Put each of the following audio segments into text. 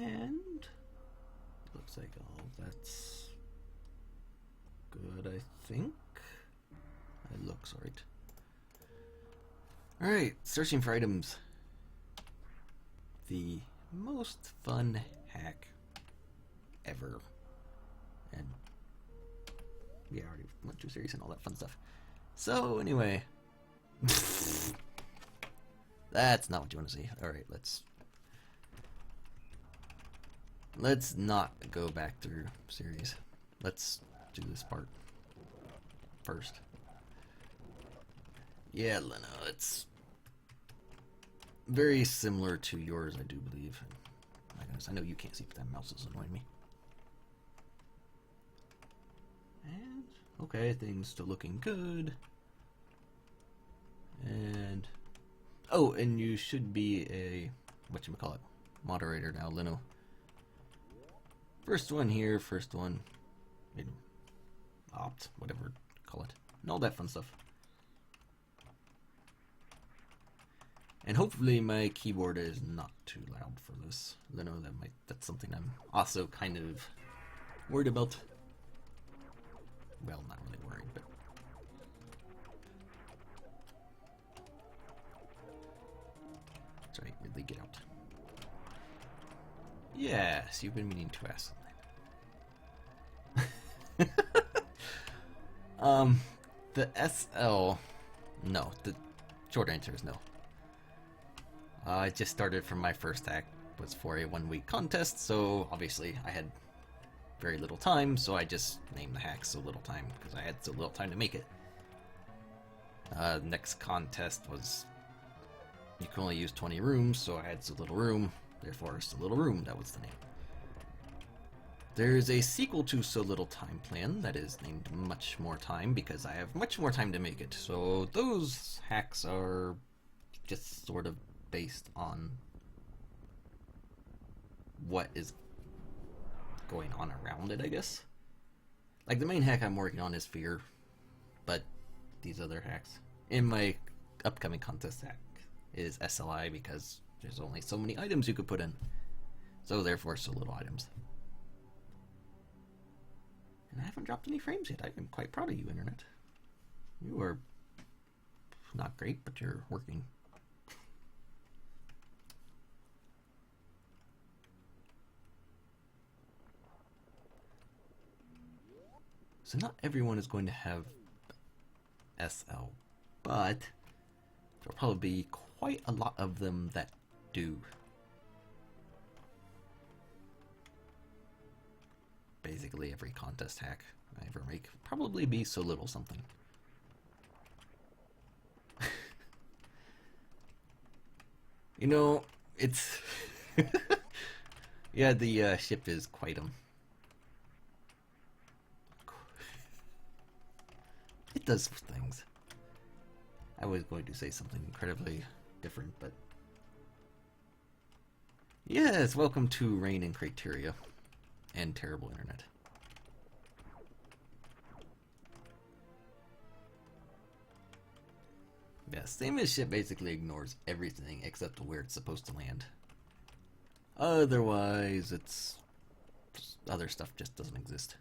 And looks like all that's good, I think. It looks alright. Alright, searching for items. The most fun hack ever. And we already went through series and all that fun stuff. So anyway, that's not what you want to see. Alright, let's not go back through series. Let's do this part first. Yeah, Lena, it's very similar to yours, I do believe. My goodness, I know you can't see, but that mouse is annoying me. And okay, things still looking good. And oh, and you should be a whatchamacallit moderator now, Leno. First one here, first one in opt, whatever call it, and all that fun stuff. And hopefully my keyboard is not too loud for this. Leno, that's something I'm also kind of worried about. Well, not really worried, but that's right, really get out. Yes, you've been meaning to ask something. The SL, no, the short answer is no. I just started from my first hack, was for a 1-week contest, so obviously I had very little time, so I just named the hack So Little Time, because I had so little time to make it. Next contest was, you can only use 20 rooms, so I had so little room, therefore So Little Room, that was the name. There's a sequel to So Little Time Plan that is named Much More Time, because I have much more time to make it, so those hacks are just sort of based on what is going on around it, I guess. Like the main hack I'm working on is Fear, but these other hacks in my upcoming contest hack is SLI, because there's only so many items you could put in, so therefore so little items. And I haven't dropped any frames yet. I am quite proud of you, Internet. You are not great, but you're working. So not everyone is going to have SL, but there'll probably be quite a lot of them that do. Basically every contest hack I ever make will probably be So Little something. You know, it's yeah, the ship is quite it does things. I was going to say something incredibly different, but yes, welcome to Rain and Criteria and Terrible Internet. Yeah, same as ship basically ignores everything except where it's supposed to land. Otherwise, it's other stuff just doesn't exist.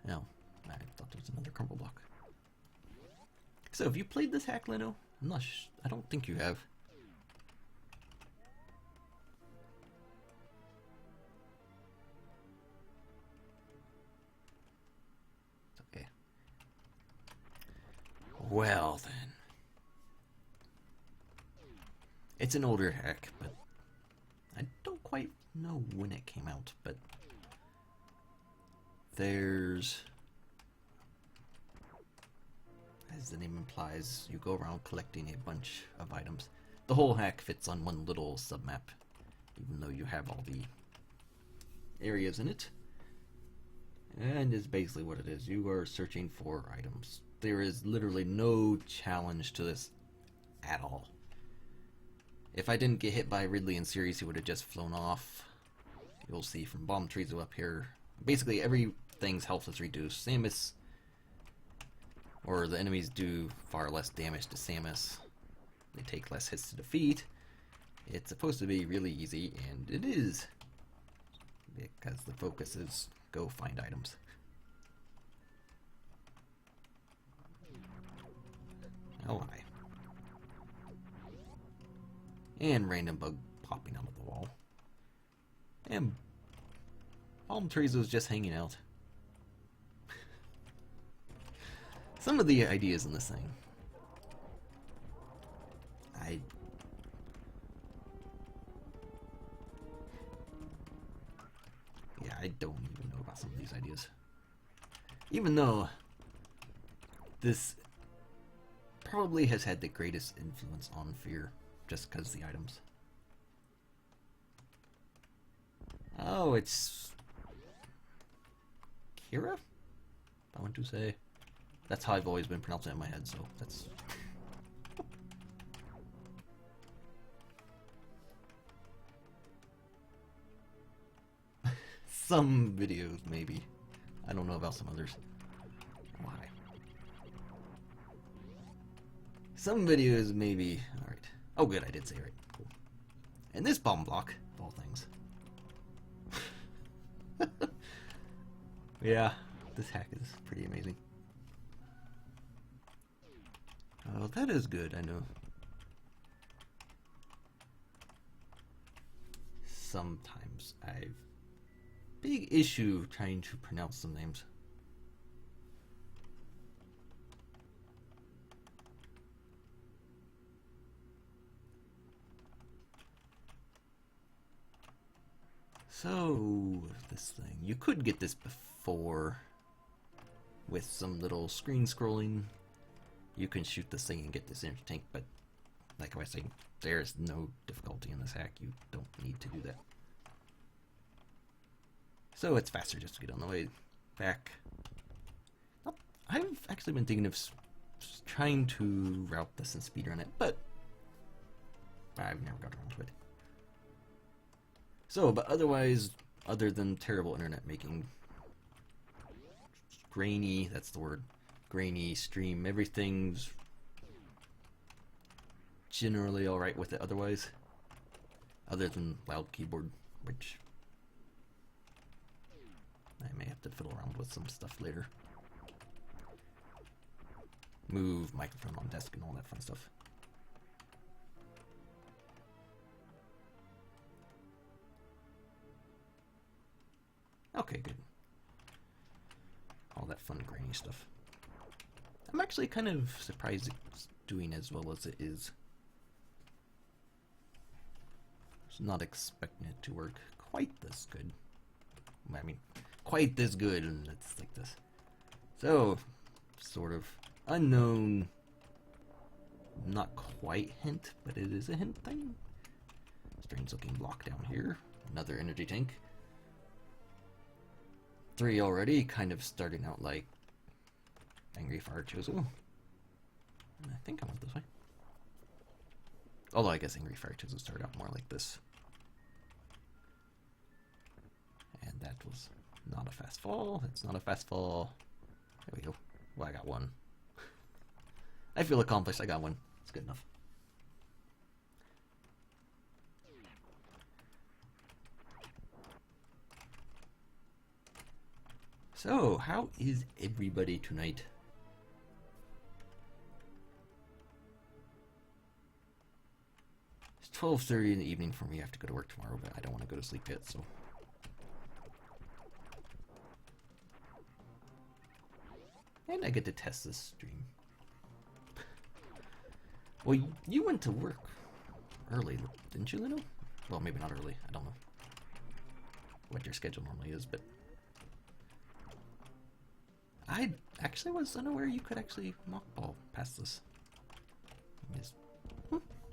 No, I thought there was another crumble block. So, have you played this hack, Leno? I'm not I don't think you have. Okay. Well then. It's an older hack, but I don't quite know when it came out, but there's, as the name implies, you go around collecting a bunch of items. The whole hack fits on one little submap, even though you have all the areas in it. And is basically what it is. You are searching for items. There is literally no challenge to this at all. If I didn't get hit by Ridley in series, he would have just flown off. You'll see from bomb trees up here. Basically everything's health is reduced. Samus, or the enemies do far less damage to Samus. They take less hits to defeat. It's supposed to be really easy, and it is. Because the focus is go find items. Oh my. And random bug popping out of the wall. And Palm Trees was just hanging out. Some of the ideas in this thing. I don't even know about some of these ideas. Even though this probably has had the greatest influence on Fear, just because the items. Oh, it's Kira? I want to say. That's how I've always been pronouncing it in my head, so that's... Some videos, maybe. I don't know about some others. Why? Some videos, maybe. Alright. Oh, good, I did say it right. Cool. And this bomb block, of all things. Yeah, this hack is pretty amazing. Oh, that is good, I know. Sometimes I've big issue trying to pronounce some names. So, this thing. You could get this before with some little screen scrolling. You can shoot this thing and get this energy tank, but like I was saying, there's no difficulty in this hack. You don't need to do that. So it's faster just to get on the way back. I've actually been thinking of trying to route this and speedrun it, but I've never got around to it. So, but otherwise, other than terrible internet making grainy, that's the word, grainy stream, everything's generally alright with it otherwise. Other than loud keyboard, which I may have to fiddle around with some stuff later. Move microphone on desk and all that fun stuff. Okay, good. All that fun grainy stuff. I'm actually kind of surprised it's doing as well as it is. I was not expecting it to work quite this good. I mean, quite this good, and it's like this. So, sort of unknown, not quite hint, but it is a hint thing. Strange looking block down here. Another energy tank. 3 already, kind of starting out like Angry Fire Chozo. And I think I went this way. Although I guess Angry Fire Chozo started out more like this. And that was not a fast fall. It's not a fast fall. There we go. Well, I got one. I feel accomplished. I got one. It's good enough. So, how is everybody tonight? It's 12:30 in the evening for me. I have to go to work tomorrow, but I don't want to go to sleep yet, so... And I get to test this stream. Well, you went to work early, didn't you, Lino? Well, maybe not early. I don't know what your schedule normally is, but... I actually was unaware you could actually knockball past this.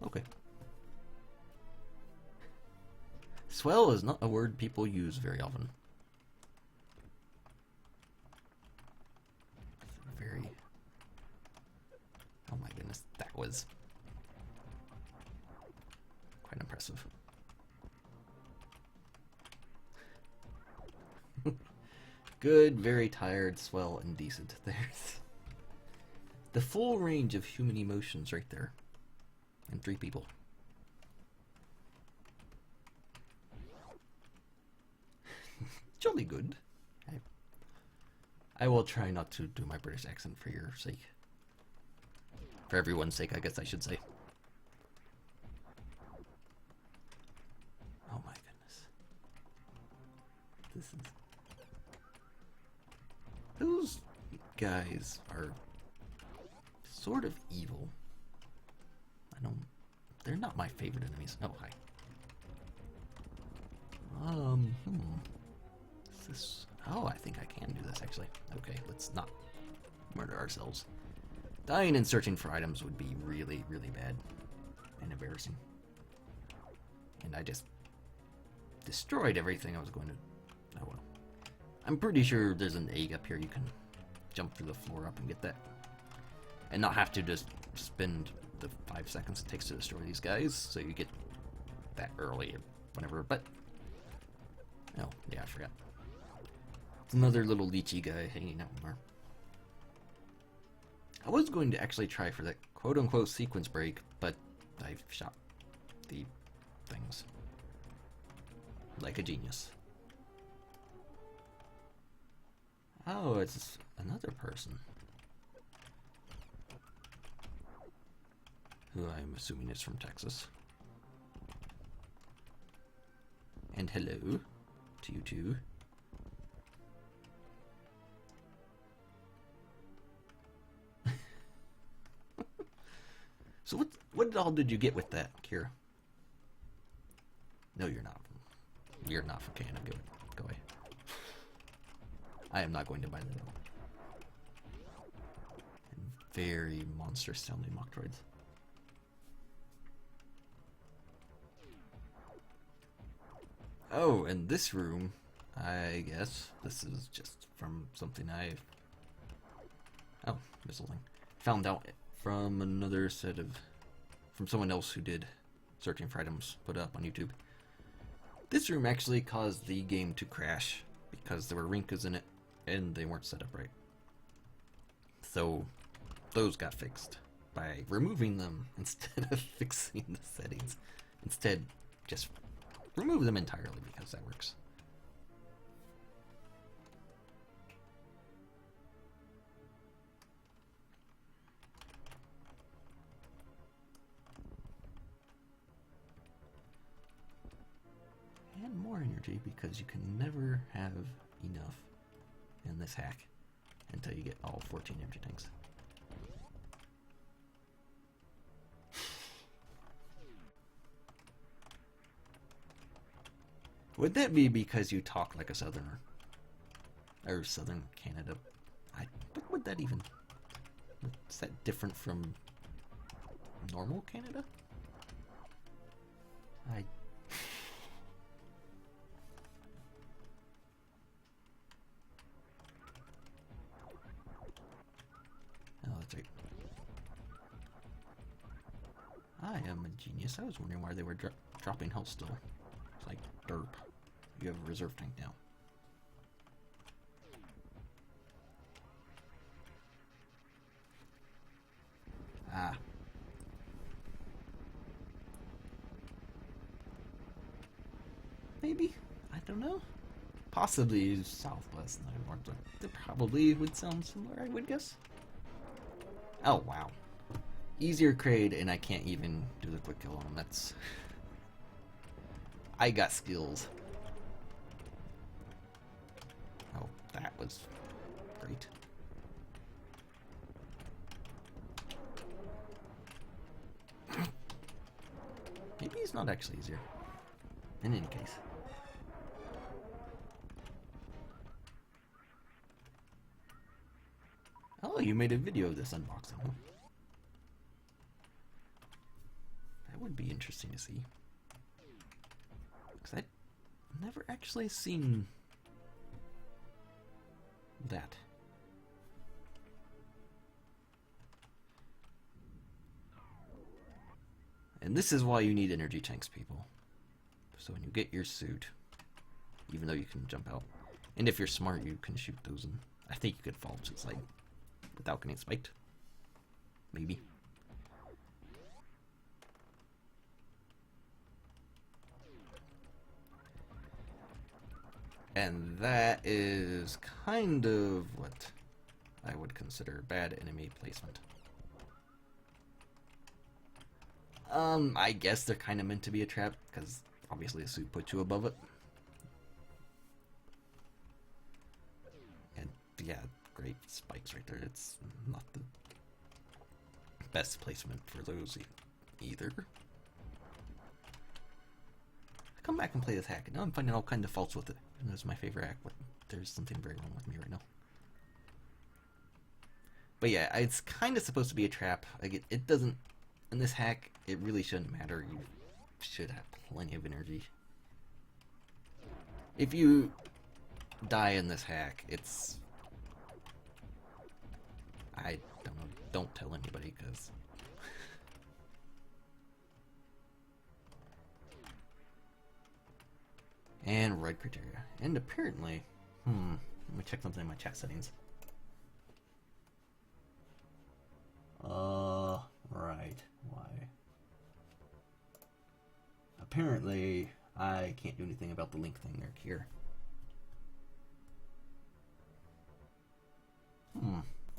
Okay. Swell is not a word people use very often. Very... Oh my goodness, that was quite impressive. Good, very tired, swell, and decent. There's the full range of human emotions right there. And 3 people. Jolly good. I will try not to do my British accent for your sake. For everyone's sake, I guess I should say. Oh my goodness. This is... Those guys are sort of evil. They're not my favorite enemies. Oh, hi. Is this... Oh, I think I can do this, actually. Okay, let's not murder ourselves. Dying and searching for items would be really, really bad and embarrassing. And I just destroyed everything I was going to... Oh, well. I'm pretty sure there's an egg up here. You can jump through the floor up and get that. And not have to just spend the 5 seconds it takes to destroy these guys, so you get that early or whatever, but... Oh, yeah, I forgot. It's another little lychee guy hanging out there. I was going to actually try for that quote-unquote sequence break, but I've shot the things like a genius. Oh, it's another person. Who I'm assuming is from Texas. And hello to you too. So what all did you get with that, Kira? No, you're not. You're not from Canada. Go away. I am not going to buy that. And very monstrous sounding Metroids. Oh, and this room, I guess this is just from something I've... Oh, missile thing. Found out from another set of... From someone else who did searching for items put up on YouTube. This room actually caused the game to crash because there were wrinkles in it and they weren't set up right. So those got fixed by removing them instead of fixing the settings. Instead, just remove them entirely because that works. And more energy because you can never have enough in this hack until you get all 14 energy tanks. Would that be because you talk like a southerner? Or southern Canada? What would that even... Is that different from normal Canada? Oh, that's right. I am a genius. I was wondering why they were dropping health still. It's like, derp. You have a reserve tank now. Ah. Maybe? I don't know. Possibly Southwest 9 North. They probably would sound similar, I would guess. Oh, wow. Easier crate, and I can't even do the quick kill on them. That's... I got skills. Oh, that was great. Maybe it's not actually easier. In any case. Oh, you made a video of this unboxing, huh? That would be interesting to see. Because I've never actually seen that. And this is why you need energy tanks, people. So when you get your suit, even though you can jump out, and if you're smart, you can shoot those, and I think you could fall to the side without getting spiked. Maybe. And that is kind of what I would consider bad enemy placement. I guess they're kind of meant to be a trap, because obviously the suit puts you above it. And yeah, great spikes right there. It's not the best placement for those either. I come back and play this hack, and now I'm finding all kinds of faults with it. And it's my favorite hack, but there's something very wrong with me right now. But yeah, it's kind of supposed to be a trap. Like it doesn't. In this hack, it really shouldn't matter. You should have plenty of energy. If you die in this hack, it's... I don't know. Don't tell anybody, because... And red criteria. And apparently... let me check something in my chat settings. Right. Why? Apparently, I can't do anything about the link thing there here.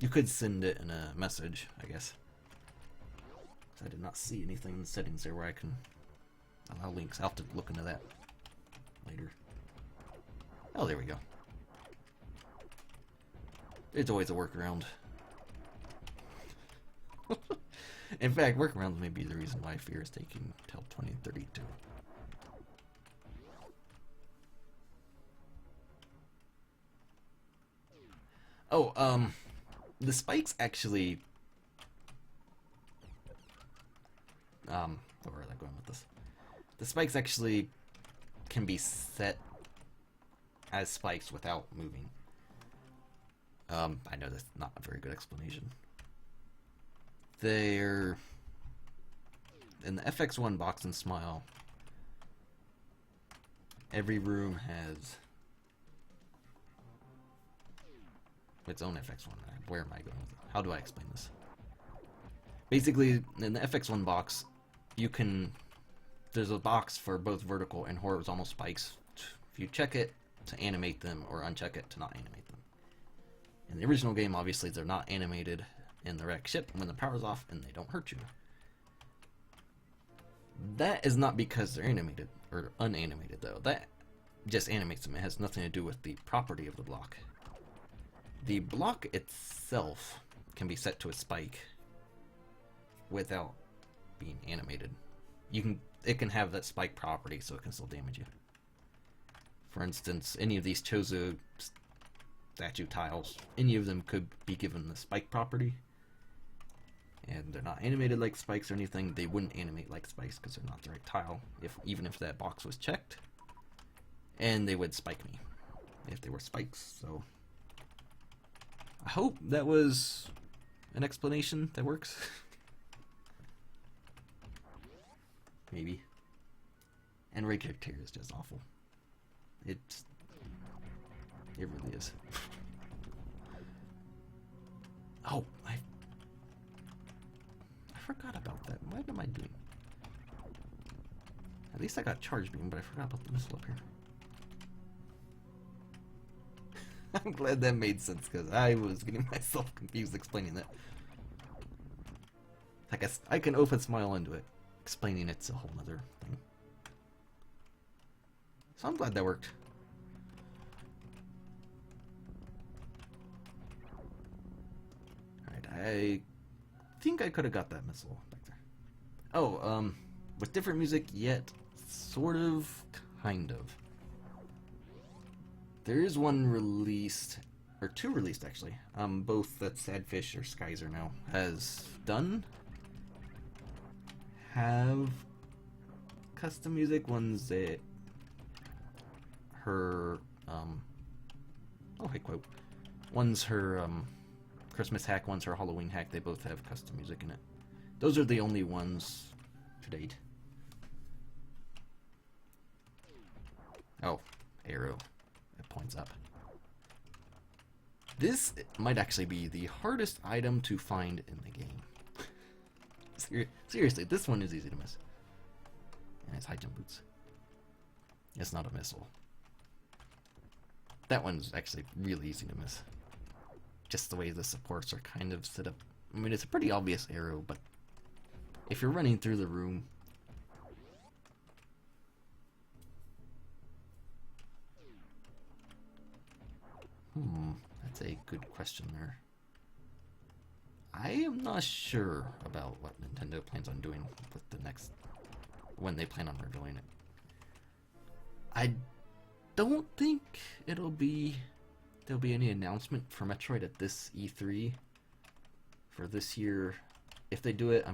You could send it in a message, I guess. I did not see anything in the settings there where I can allow links. I'll have to look into that later. Oh, there we go. It's always a workaround. In fact, workarounds may be the reason why Fear is taking till 2032. Oh, the spikes actually... where was I going with this? The spikes actually can be set as spikes without moving. I know that's not a very good explanation. They're in the FX1 box and Smile. Every room has its own FX1. Where am I going with it? How do I explain this? Basically, in the FX1 box, you can... There's a box for both vertical and horizontal spikes. If you check it to animate them, or uncheck it to not animate them. In the original game, obviously, they're not animated in the wrecked ship when the power's off, and they don't hurt you. That is not because they're animated, or unanimated, though. That just animates them. It has nothing to do with the property of the block. The block itself can be set to a spike without being animated. It can have that spike property, so it can still damage you. For instance, any of these Chozo statue tiles, any of them could be given the spike property, and they're not animated like spikes or anything. They wouldn't animate like spikes because they're not the right tile, even if that box was checked, and they would spike me if they were spikes. So I hope that was an explanation that works. Maybe. And Ray Character is just awful. It really is. Oh, I forgot about that. What am I doing? At least I got Charge Beam, but I forgot about the missile up here. I'm glad that made sense, because I was getting myself confused explaining that. I guess I can open Smile into it. Explaining it's a whole other thing. So I'm glad that worked. Alright, I think I could have got that missile back there. Oh, with different music, yet sort of, kind of. There is one released, or two released actually. Both that Sadfish or Skyzer now has done. Have custom music. One's that her quote. One's her Christmas hack, one's her Halloween hack. They both have custom music in it. Those are the only ones to date. Oh, arrow. It points up. This might actually be the hardest item to find in the game. Seriously, this one is easy to miss. And it's high jump boots. It's not a missile. That one's actually really easy to miss. Just the way the supports are kind of set up. I mean, it's a pretty obvious arrow, but if you're running through the room, that's a good question there. I am not sure about what Nintendo plans on doing with the next, when they plan on revealing it. I don't think there'll be any announcement for Metroid at this E3 for this year. If they do it,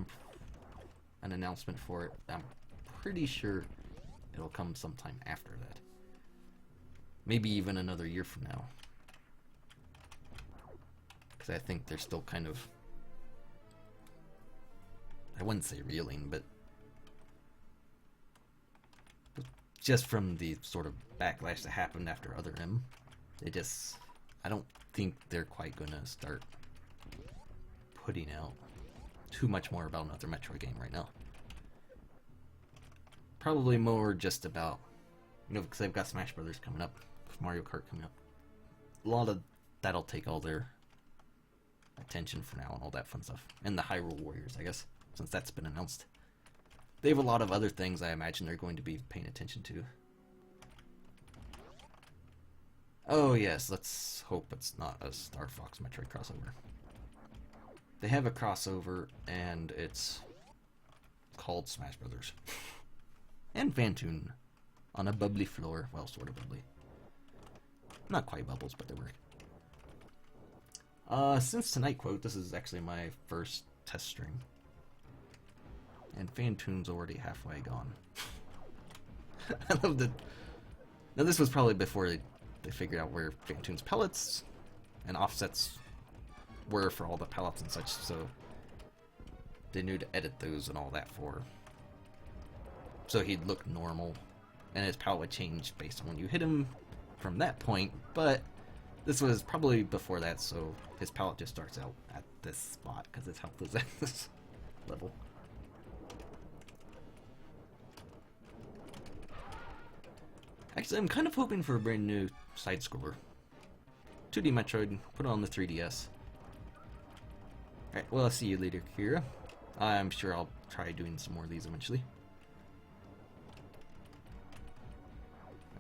an announcement for it, I'm pretty sure it'll come sometime after that. Maybe even another year from now. Because I think they're still kind of, I wouldn't say reeling, but just from the sort of backlash that happened after Other M, I don't think they're quite going to start putting out too much more about another Metroid game right now. Probably more just about, because they've got Smash Brothers coming up, Mario Kart coming up. A lot of that'll take all their attention for now and all that fun stuff. And the Hyrule Warriors, I guess, since that's been announced. They have a lot of other things I imagine they're going to be paying attention to. Oh yes, let's hope it's not a Star Fox Metroid crossover. They have a crossover, and it's called Smash Brothers. And Phantoon on a bubbly floor. Well, sort of bubbly. Not quite bubbles, but they work. Since tonight, quote, this is actually my first test stream. And Phantoon's already halfway gone. I love that. Now, this was probably before they figured out where Phantoon's pellets and offsets were for all the pellets and such, so they knew to edit those and all that so he'd look normal, and his palette would change based on when you hit him from that point, but this was probably before that, so his palette just starts out at this spot, because his health is at this level. Actually, I'm kind of hoping for a brand new side-scroller. 2D Metroid, put it on the 3DS. Alright, well, I'll see you later, Kira. I'm sure I'll try doing some more of these eventually.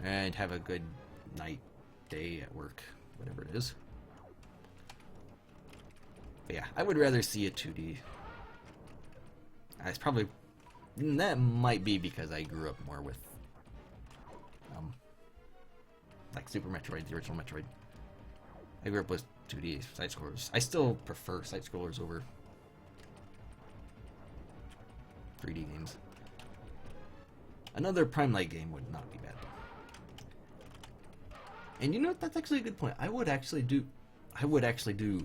And have a good night, day at work, whatever it is. But yeah, I would rather see a 2D. That might be because I grew up more with like Super Metroid, the original Metroid. I grew up with 2D side-scrollers. I still prefer side-scrollers over 3D games. Another Prime Light game would not be bad. And you know what? That's actually a good point. I would actually do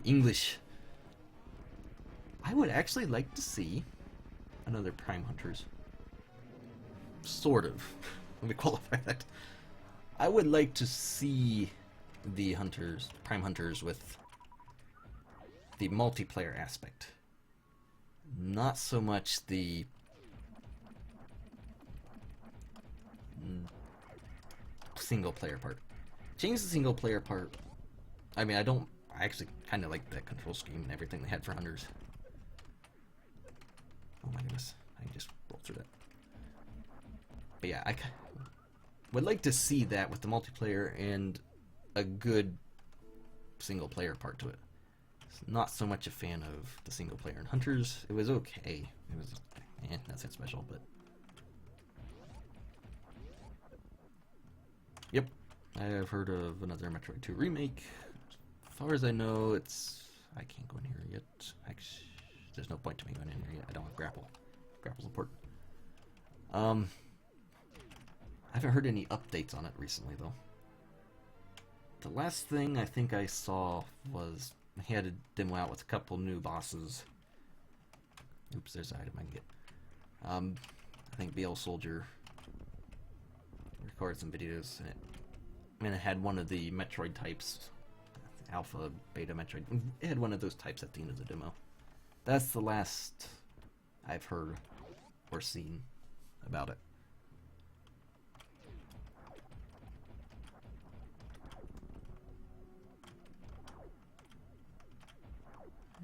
English. I would actually like to see another Prime Hunters. Sort of. Let me qualify that. I would like to see the Prime Hunters with the multiplayer aspect. Not so much the single player part. Change the single player part. I mean, I actually kind of like that control scheme and everything they had for Hunters. Oh my goodness, I can just roll through that. But yeah, I would like to see that with the multiplayer and a good single player part to it. Not so much a fan of the single player in Hunters. It was okay. It was, nothing special, but yep. I have heard of another Metroid 2 remake. As far as I know, I can't go in here yet. Actually, there's no point to me going in here yet. I don't have Grapple. Grapple's important. I haven't heard any updates on it recently, though. The last thing I think I saw was he had a demo out with a couple new bosses. Oops, there's an item I can get. I think BL Soldier recorded some videos, and it had one of the Metroid types, Alpha, Beta Metroid. It had one of those types at the end of the demo. That's the last I've heard or seen about it.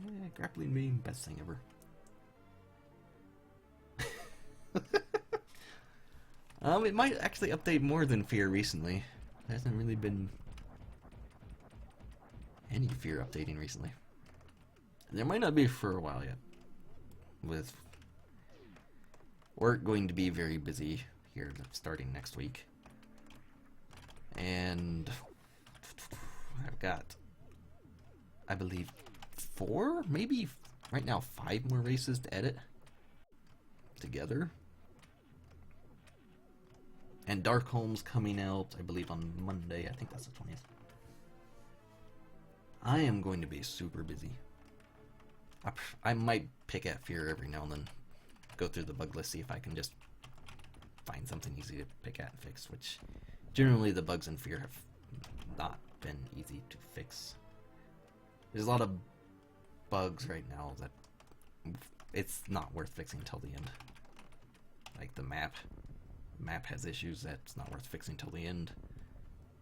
Yeah, grappling being best thing ever. It might actually update more than Fear recently. There hasn't really been any Fear updating recently. There might not be for a while yet. With work going to be very busy here starting next week. And I've got, I believe, 4, maybe right now 5 more races to edit together. And Darkholm's coming out, I believe, on Monday. I think that's the 20th. I am going to be super busy. I might pick at Fear every now and then. Go through the bug list, see if I can just find something easy to pick at and fix, which generally the bugs in Fear have not been easy to fix. There's a lot of bugs right now that it's not worth fixing till the end. Like the map. Map has issues that's not worth fixing till the end,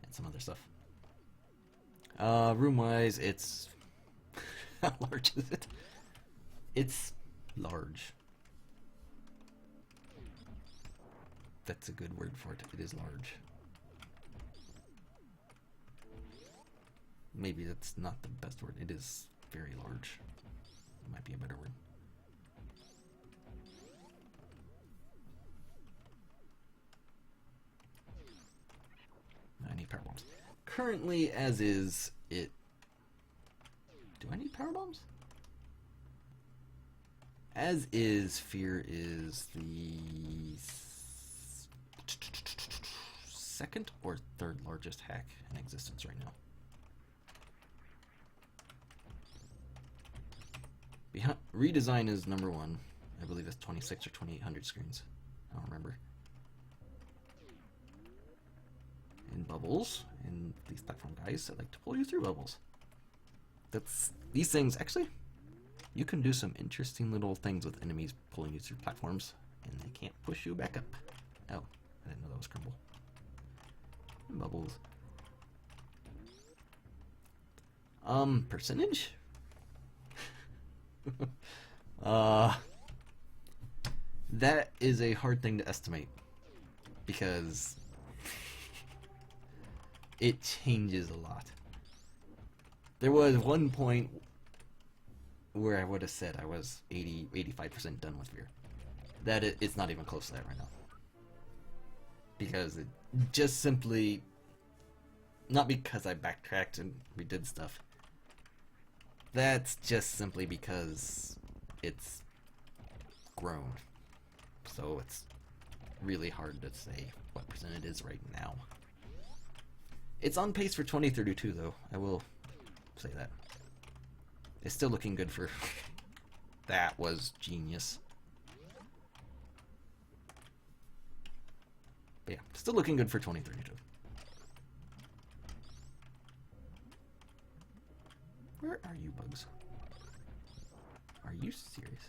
and some other stuff. Room-wise, it's... how large is it? It's large. That's a good word for it. It is large. Maybe that's not the best word. It is very large. It might be a better word. I need power bombs. Currently, as is, it... Do I need power bombs? As is, Fear is the second or third largest hack in existence right now. Redesign is number 1. I believe it's 26 or 2800 screens. I don't remember. And bubbles, and these platform guys that like to pull you through bubbles. That's these things. Actually, you can do some interesting little things with enemies pulling you through platforms, and they can't push you back up. Oh, I didn't know that was crumble. And bubbles. Percentage? That is a hard thing to estimate because it changes a lot. There was one point where I would have said I was 85% done with Fear. It's not even close to that right now. Because it just simply, not because I backtracked and redid stuff. That's just simply because it's grown. So it's really hard to say what percent it is right now. It's on pace for 2032 though, I will say that. It's still looking good for... That was genius. But yeah, still looking good for 2032. Where are you, bugs? Are you serious?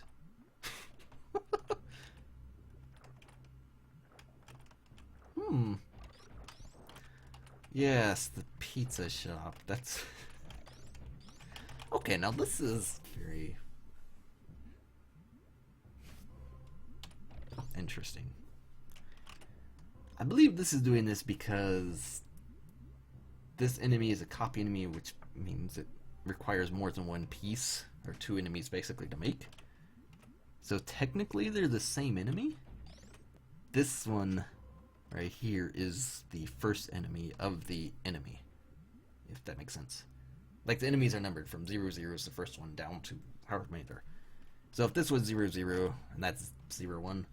Yes, the pizza shop. That's... Okay, now this is very... interesting. I believe this is doing this because this enemy is a copy enemy, which means it requires more than one piece, or 2 enemies basically, to make. So technically they're the same enemy. This one right here is the first enemy of the enemy, if that makes sense. Like the enemies are numbered from 00 is the first one down to however many there are. So if this was 00 and that's 01,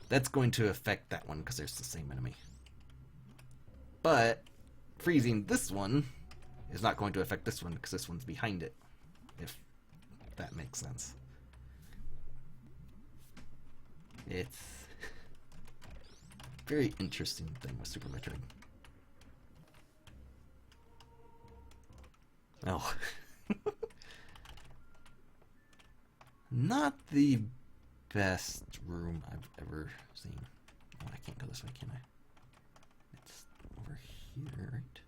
that's going to affect that one because they're the same enemy. But freezing this one is not going to affect this one because this one's behind it, if that makes sense. It's a very interesting thing with Super Metroid. Oh. Not the best room I've ever seen. Oh, I can't go this way, can I? It's over here, right?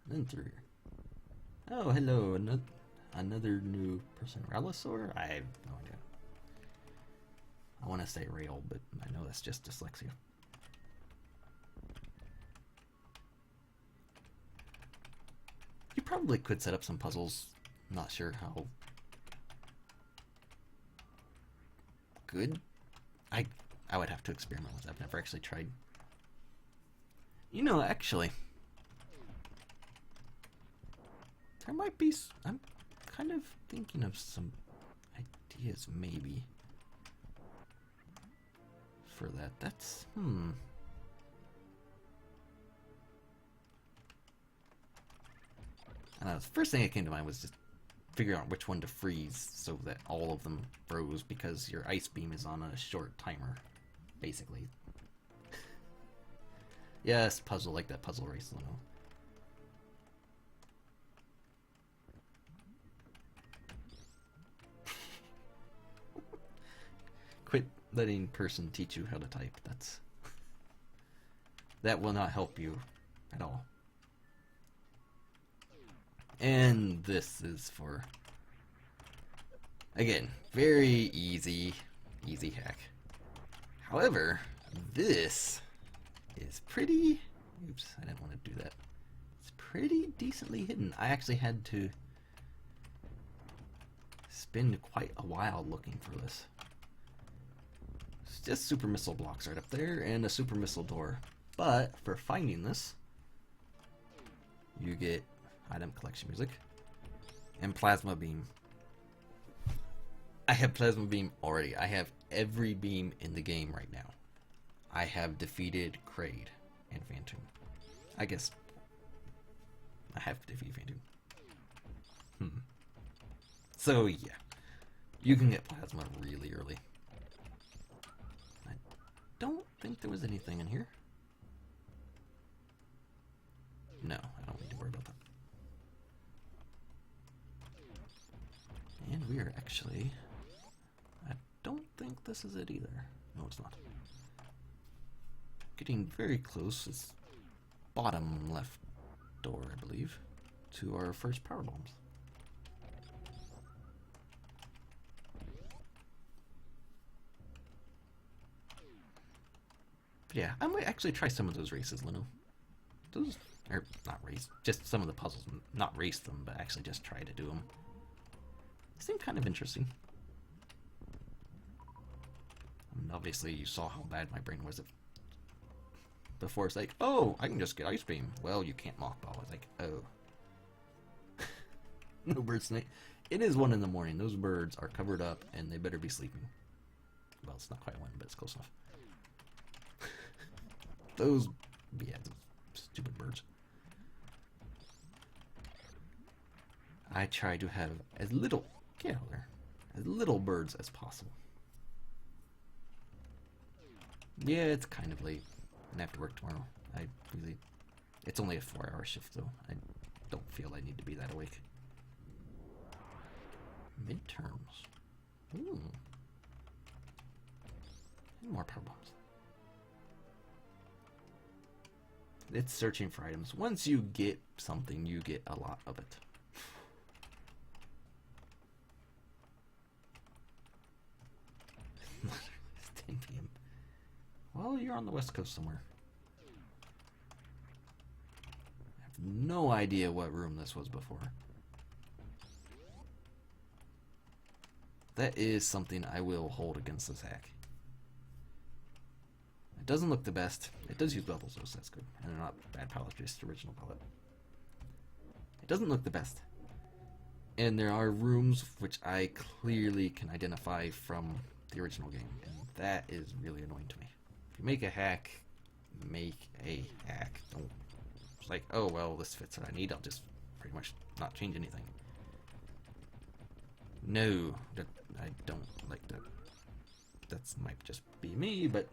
And then through here. Oh, hello, another new person. Relisaur? I have no idea. I want to say rail, but I know that's just dyslexia. You probably could set up some puzzles. Not sure how good. I would have to experiment with that. I've never actually tried. You know, actually, there might be. I'm kind of thinking of some ideas, maybe, for that. That's the first thing that came to mind was just figuring out which one to freeze so that all of them froze, because your ice beam is on a short timer, basically. Yes, puzzle like that puzzle race, Lino. Quit letting person teach you how to type. That will not help you at all. And this is for, again, very easy hack. However, this is pretty, oops, I didn't want to do that. It's pretty decently hidden. I actually had to spend quite a while looking for this. It's just super missile blocks right up there and a super missile door. But for finding this, you get item collection music and plasma beam. I have plasma beam already. I have every beam in the game right now. I have defeated Kraid and Phantom. I guess I have defeated Phantom. So yeah, you can get plasma really early. I don't think there was anything in here. No, I don't need to worry about that. And we are actually, I don't think this is it either. No, it's not. Getting very close. It's bottom left door, I believe, to our first power bombs. But yeah, I might actually try some of those races, Lino. Those, or not race, just some of the puzzles. Not race them, but actually just try to do them. Seem kind of interesting. I mean, obviously, you saw how bad my brain was before. It's like, oh, I can just get ice beam. Well, you can't mothball. It's like, oh. No bird snake. It is 1 in the morning. Those birds are covered up, and they better be sleeping. Well, it's not quite 1, but it's close enough. Those stupid birds. I try to have as little as little birds as possible. Yeah, it's kind of late, and I have to work tomorrow. It's only a 4-hour shift though. I don't feel I need to be that awake. Midterms. Ooh. And more power bombs. It's searching for items. Once you get something, you get a lot of it. It's 10 p.m. Well, you're on the West Coast somewhere. I have no idea what room this was before. That is something I will hold against this hack. It doesn't look the best. It does use bubbles though, so that's good. And they're not bad palette, just original palette. It doesn't look the best. And there are rooms which I clearly can identify from the original game, and that is really annoying to me. If you make a hack, make a hack. Don't, it's like, oh well, this fits what I need, I'll just pretty much not change anything. No, I don't like that. That might just be me, but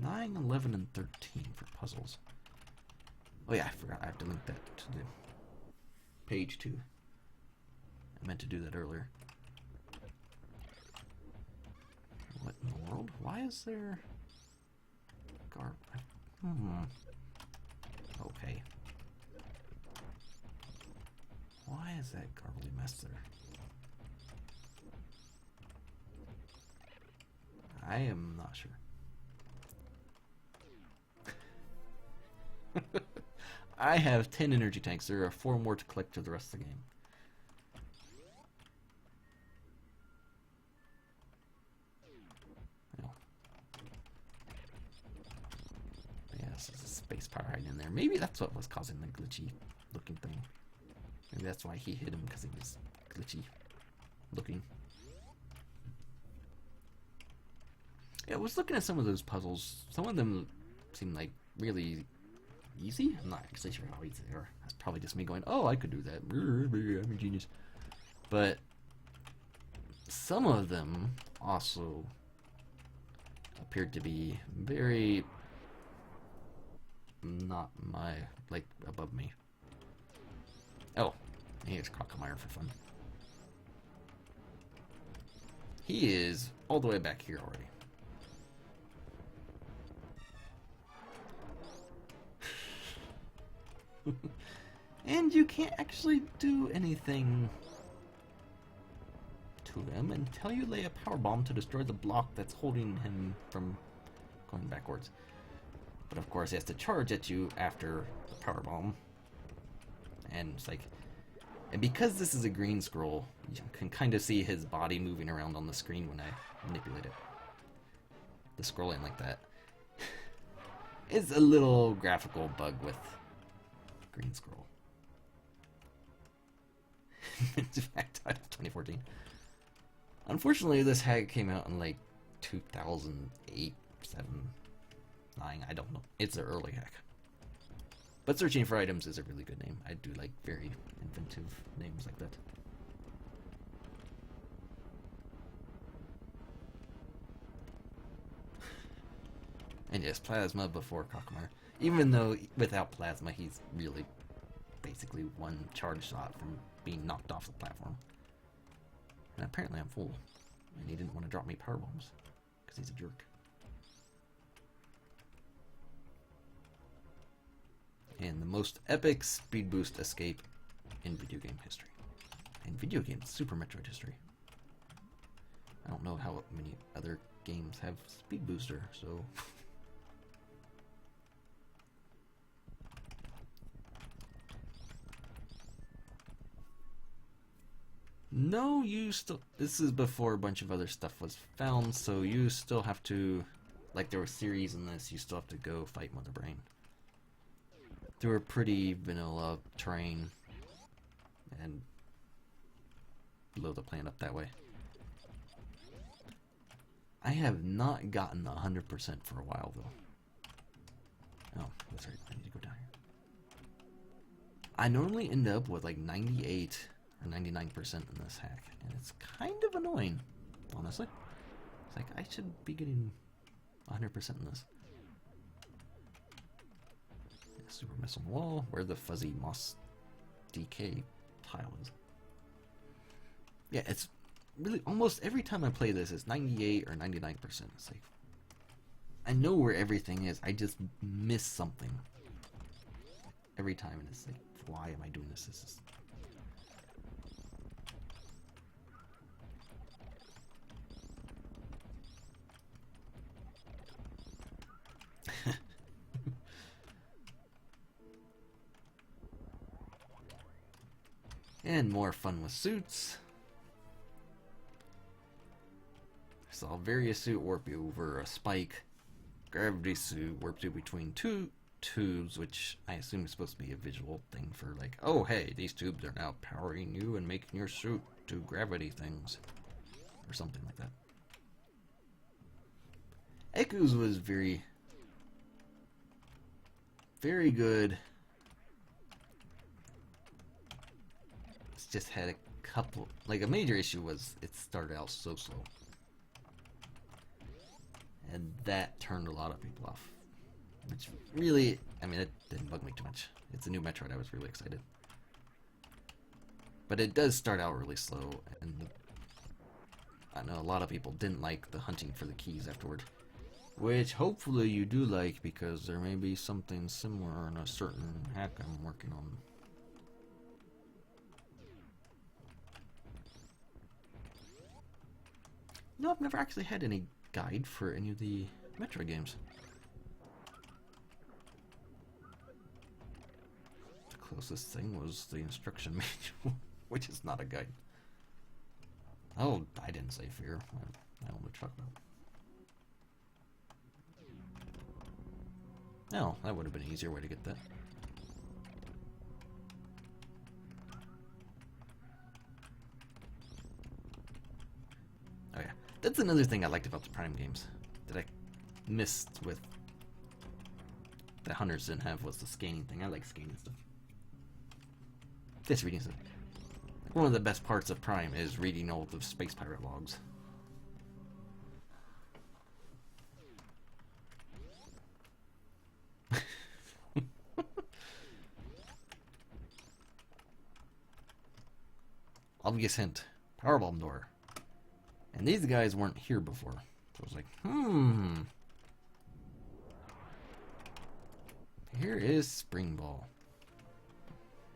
9, 11, and 13 for puzzles. Oh yeah, I forgot. I have to link that to the page too. I meant to do that earlier. What in the world? Why is there hey. Why is that garbly mess there? I am not sure. I have 10 energy tanks. There are 4 more to collect for the rest of the game. Yeah, this is a space power hiding in there. Maybe that's what was causing the glitchy looking thing. Maybe that's why he hit him, because he was glitchy looking. Yeah, I was looking at some of those puzzles. Some of them seem like really easy. I'm not actually sure how easy they are. That's probably just me going, oh, I could do that. I'm a genius. But some of them also appeared to be very not my, like, above me. Oh, here's Crocomire for fun. He is all the way back here already. And you can't actually do anything to him until you lay a power bomb to destroy the block that's holding him from going backwards. But of course he has to charge at you after the power bomb. And it's like, and because this is a green scroll, you can kind of see his body moving around on the screen when I manipulate it. The scrolling like that is a little graphical bug with green scroll. In fact, 2014. Unfortunately, this hack came out in like 2008, 7, 9. I don't know. It's an early hack. But searching for items is a really good name. I do like very inventive names like that. And yes, Plasma before Crocomire. Even though without Plasma, he's really basically one charge shot from being knocked off the platform. And apparently I'm full. And he didn't want to drop me power bombs. Because he's a jerk. And the most epic speed boost escape in video game history. In video game Super Metroid history. I don't know how many other games have speed booster, so... No, you still... This is before a bunch of other stuff was found, so you still have to... Like, there were series in this, you still have to go fight Mother Brain. Through a pretty vanilla terrain. And blow the plant up that way. I have not gotten 100% for a while, though. Oh, that's right, I need to go down here. I normally end up with like 98... or 99% in this hack, and it's kind of annoying, honestly. It's like, I should be getting 100% in this. Super missile wall, where the fuzzy moss DK tile is. Yeah, it's really, almost every time I play this, it's 98 or 99%. It's like, I know where everything is, I just miss something. Every time, and it's like, why am I doing this? This is... And more fun with suits. Saw various suit warp you over a spike. Gravity suit warps you between two tubes, which I assume is supposed to be a visual thing for like, oh hey, these tubes are now powering you and making your suit do gravity things. Or something like that. Eku's was very good. Just had a couple, like a major issue was it started out so slow, and that turned a lot of people off, which really, I mean, it didn't bug me too much. It's a new Metroid, I was really excited, but it does start out really slow, and I know a lot of people didn't like the hunting for the keys afterward. which hopefully you do like, because there may be something similar in a certain hack I'm working on. No, I've never actually had any guide for any of the Metroid games. The closest thing was the instruction manual, which is not a guide. Oh, I didn't say fear. I don't want to talk about. No, that would have been an easier way to get that. Oh yeah, that's another thing I liked about the Prime games that I missed with the Hunters didn't have, was the scanning thing. I like scanning stuff. This reading stuff. One of the best parts of Prime is reading all the space pirate logs. Obvious hint. Powerbomb door. And these guys weren't here before. So I was like, Here is Spring Ball.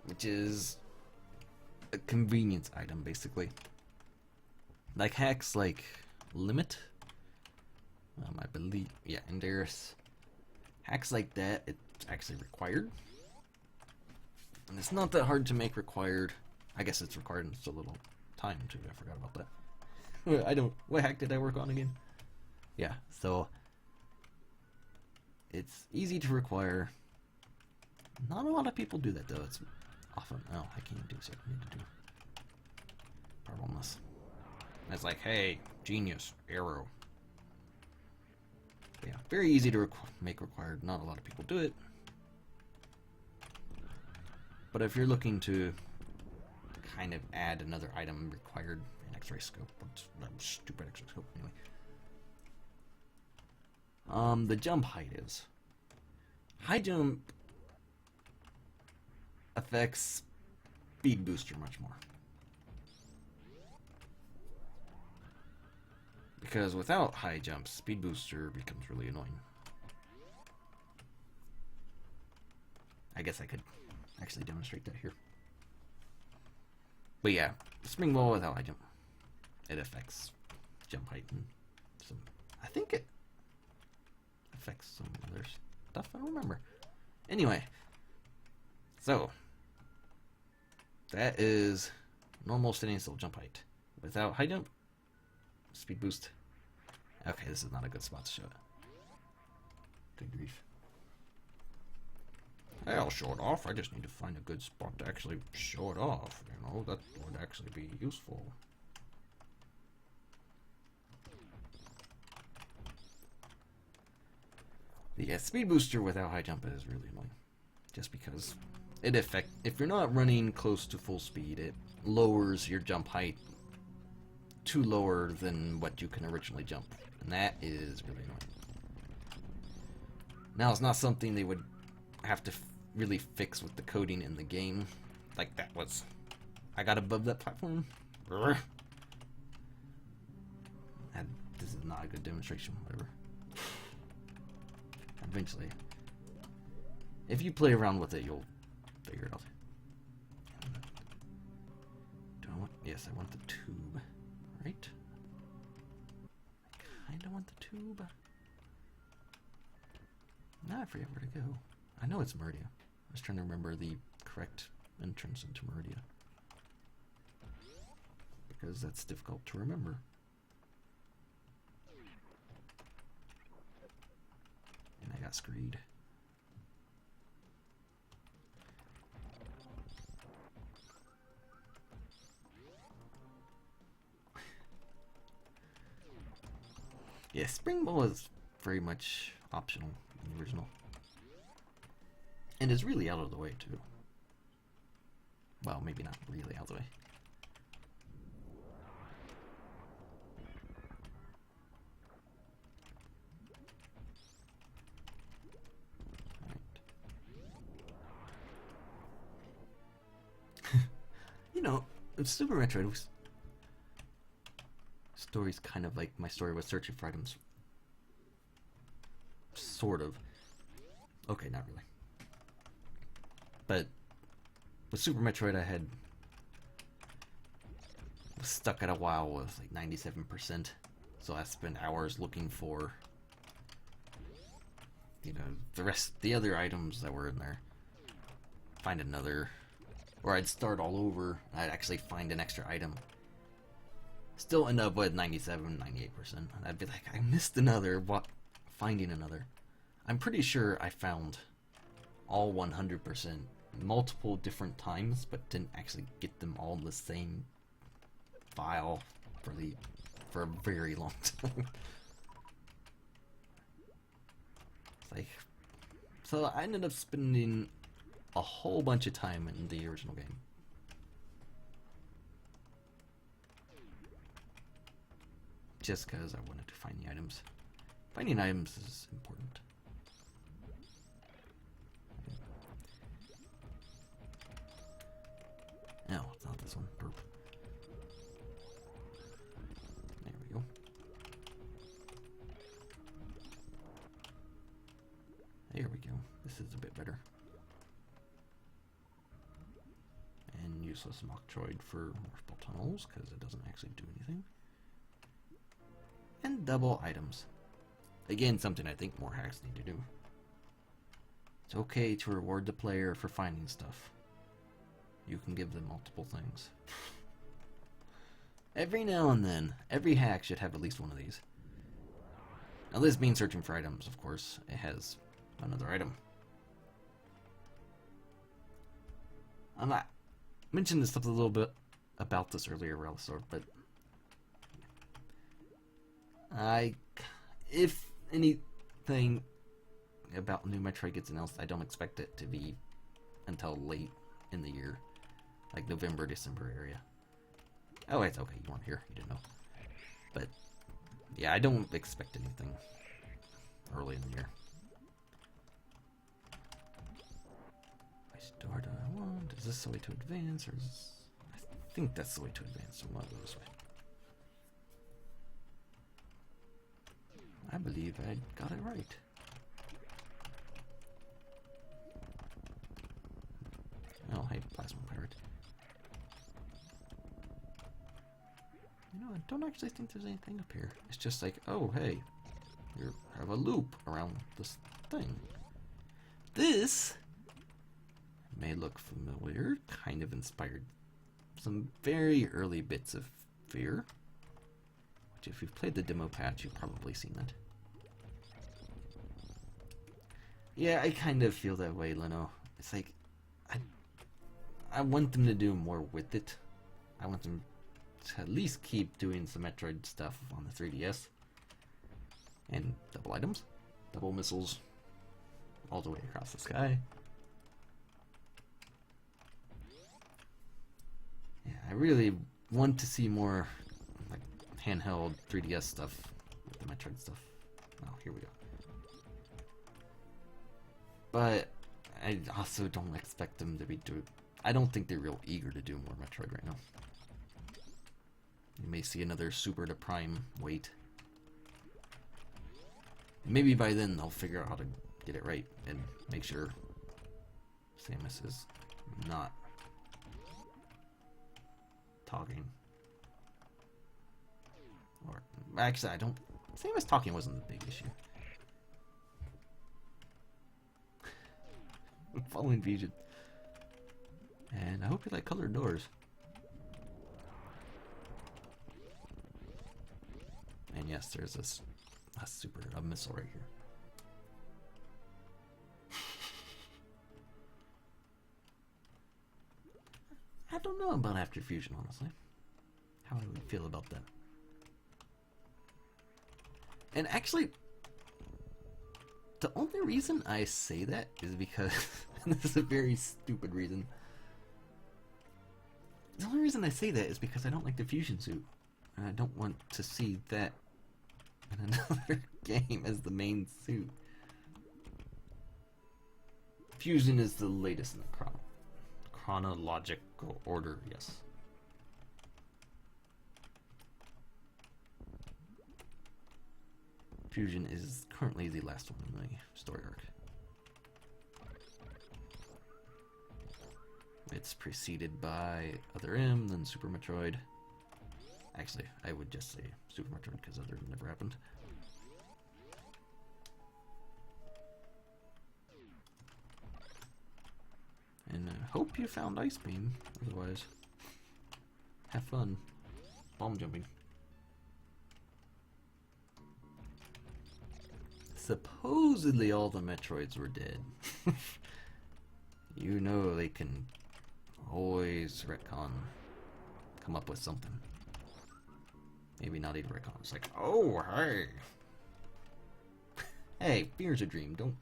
Which is a convenience item, basically. Like hacks like Limit. I believe, yeah, Endaris. Hacks like that, it's actually required. And it's not that hard to make required. I guess it's required in just a little time too. I forgot about that. What hack did I work on again? Yeah, so it's easy to require. Not a lot of people do that though. It's often, oh, I can't do so. I need to do Powerbombless. It's like, hey, genius, arrow. But yeah, very easy to make required. Not a lot of people do it. But if you're looking to kind of add another item required, an X-ray scope, what's that stupid X-ray scope anyway? The jump height is. High jump affects speed booster much more. Because without high jump, speed booster becomes really annoying. I guess I could actually demonstrate that here. But yeah, Spring Ball without high jump, it affects jump height and some. I think it affects some other stuff. I don't remember. Anyway, so that is normal standing still jump height without high jump, speed boost. Okay, this is not a good spot to show it. Good grief. Hey, I'll show it off. I just need to find a good spot to actually show it off. You know, that would actually be useful. But yeah, speed booster without high jump is really annoying. Just because if you're not running close to full speed, it lowers your jump height to lower than what you can originally jump. And that is really annoying. Now, it's not something they would have to really fix with the coding in the game. Like that was, I got above that platform. And this is not a good demonstration, whatever. Eventually, if you play around with it, you'll figure it out. Do I want, yes, I want the tube, right? I kinda want the tube. Now I forget where to go. I know it's Meridia. I was trying to remember the correct entrance into Meridia. Because that's difficult to remember. And I got screed. Yeah, Spring Ball is very much optional in the original. And is really out of the way, too. Well, maybe not really out of the way. Alright. You know, Super Metroid was... story's kind of like my story with searching for items. sort of. Okay, not really. But with Super Metroid, was stuck at a while with like 97%. So I spent hours looking for, you know, the other items that were in there. Find another, or I'd start all over. I'd actually find an extra item. Still end up with 97, 98%. I'd be like, I missed another. What? Finding another. I'm pretty sure I found all 100% multiple different times, but didn't actually get them all in the same file for a very long time. It's like, so I ended up spending a whole bunch of time in the original game. Just because I wanted to find the items. Finding items is important. No, it's not this one. Burp. There we go. There we go. This is a bit better. And useless Metroid for multiple tunnels, because it doesn't actually do anything. And double items. Again, something I think more hacks need to do. It's okay to reward the player for finding stuff. You can give them multiple things. Every now and then, every hack should have at least one of these. Now this means searching for items, of course. It has another item. I mentioned this a little bit about this earlier, Relisor, but if anything about new Metroid gets announced, I don't expect it to be until late in the year, like November, December area. Oh, it's okay. You weren't here. You didn't know. But yeah, I don't expect anything early in the year. Which door do I want? Is this the way to advance, or is this... I think that's the way to advance. So we'll go this way. I believe I got it right. Oh, hey, Plasma Pirate. You know, I don't actually think there's anything up here. It's just like, oh, hey, you have a loop around this thing. This may look familiar, kind of inspired some very early bits of Fear. Which, if you've played the demo patch, you've probably seen that. Yeah, I kind of feel that way, Leno. It's like, I want them to do more with it. I want them to at least keep doing some Metroid stuff on the 3DS. And double items. Double missiles. All the way across the sky. Yeah, I really want to see more like handheld 3DS stuff with the Metroid stuff. Oh, here we go. But I also don't expect them to be doing... I don't think they're real eager to do more Metroid right now. You may see another Super to Prime wait. Maybe by then they'll figure out how to get it right and make sure Samus is not talking. Or actually, I don't... Samus talking wasn't the big issue. Following Fusion. And I hope you like colored doors. And yes, there's a missile right here. I don't know about After Fusion, honestly. How do we feel about that? And actually, the only reason I say that is because, and this is a very stupid reason. The only reason I say that is because I don't like the fusion suit. And I don't want to see that in another game as the main suit. Fusion is the latest in the chronological order, yes. Fusion is currently the last one in the story arc. It's preceded by Other M, then Super Metroid. Actually, I would just say Super Metroid because Other M never happened. And I hope you found Ice Beam. Otherwise, have fun bomb jumping. Supposedly all the Metroids were dead. You know they can always retcon, come up with something. Maybe not even retcon. It's like, oh, hey. Hey, beer's a dream. Don't.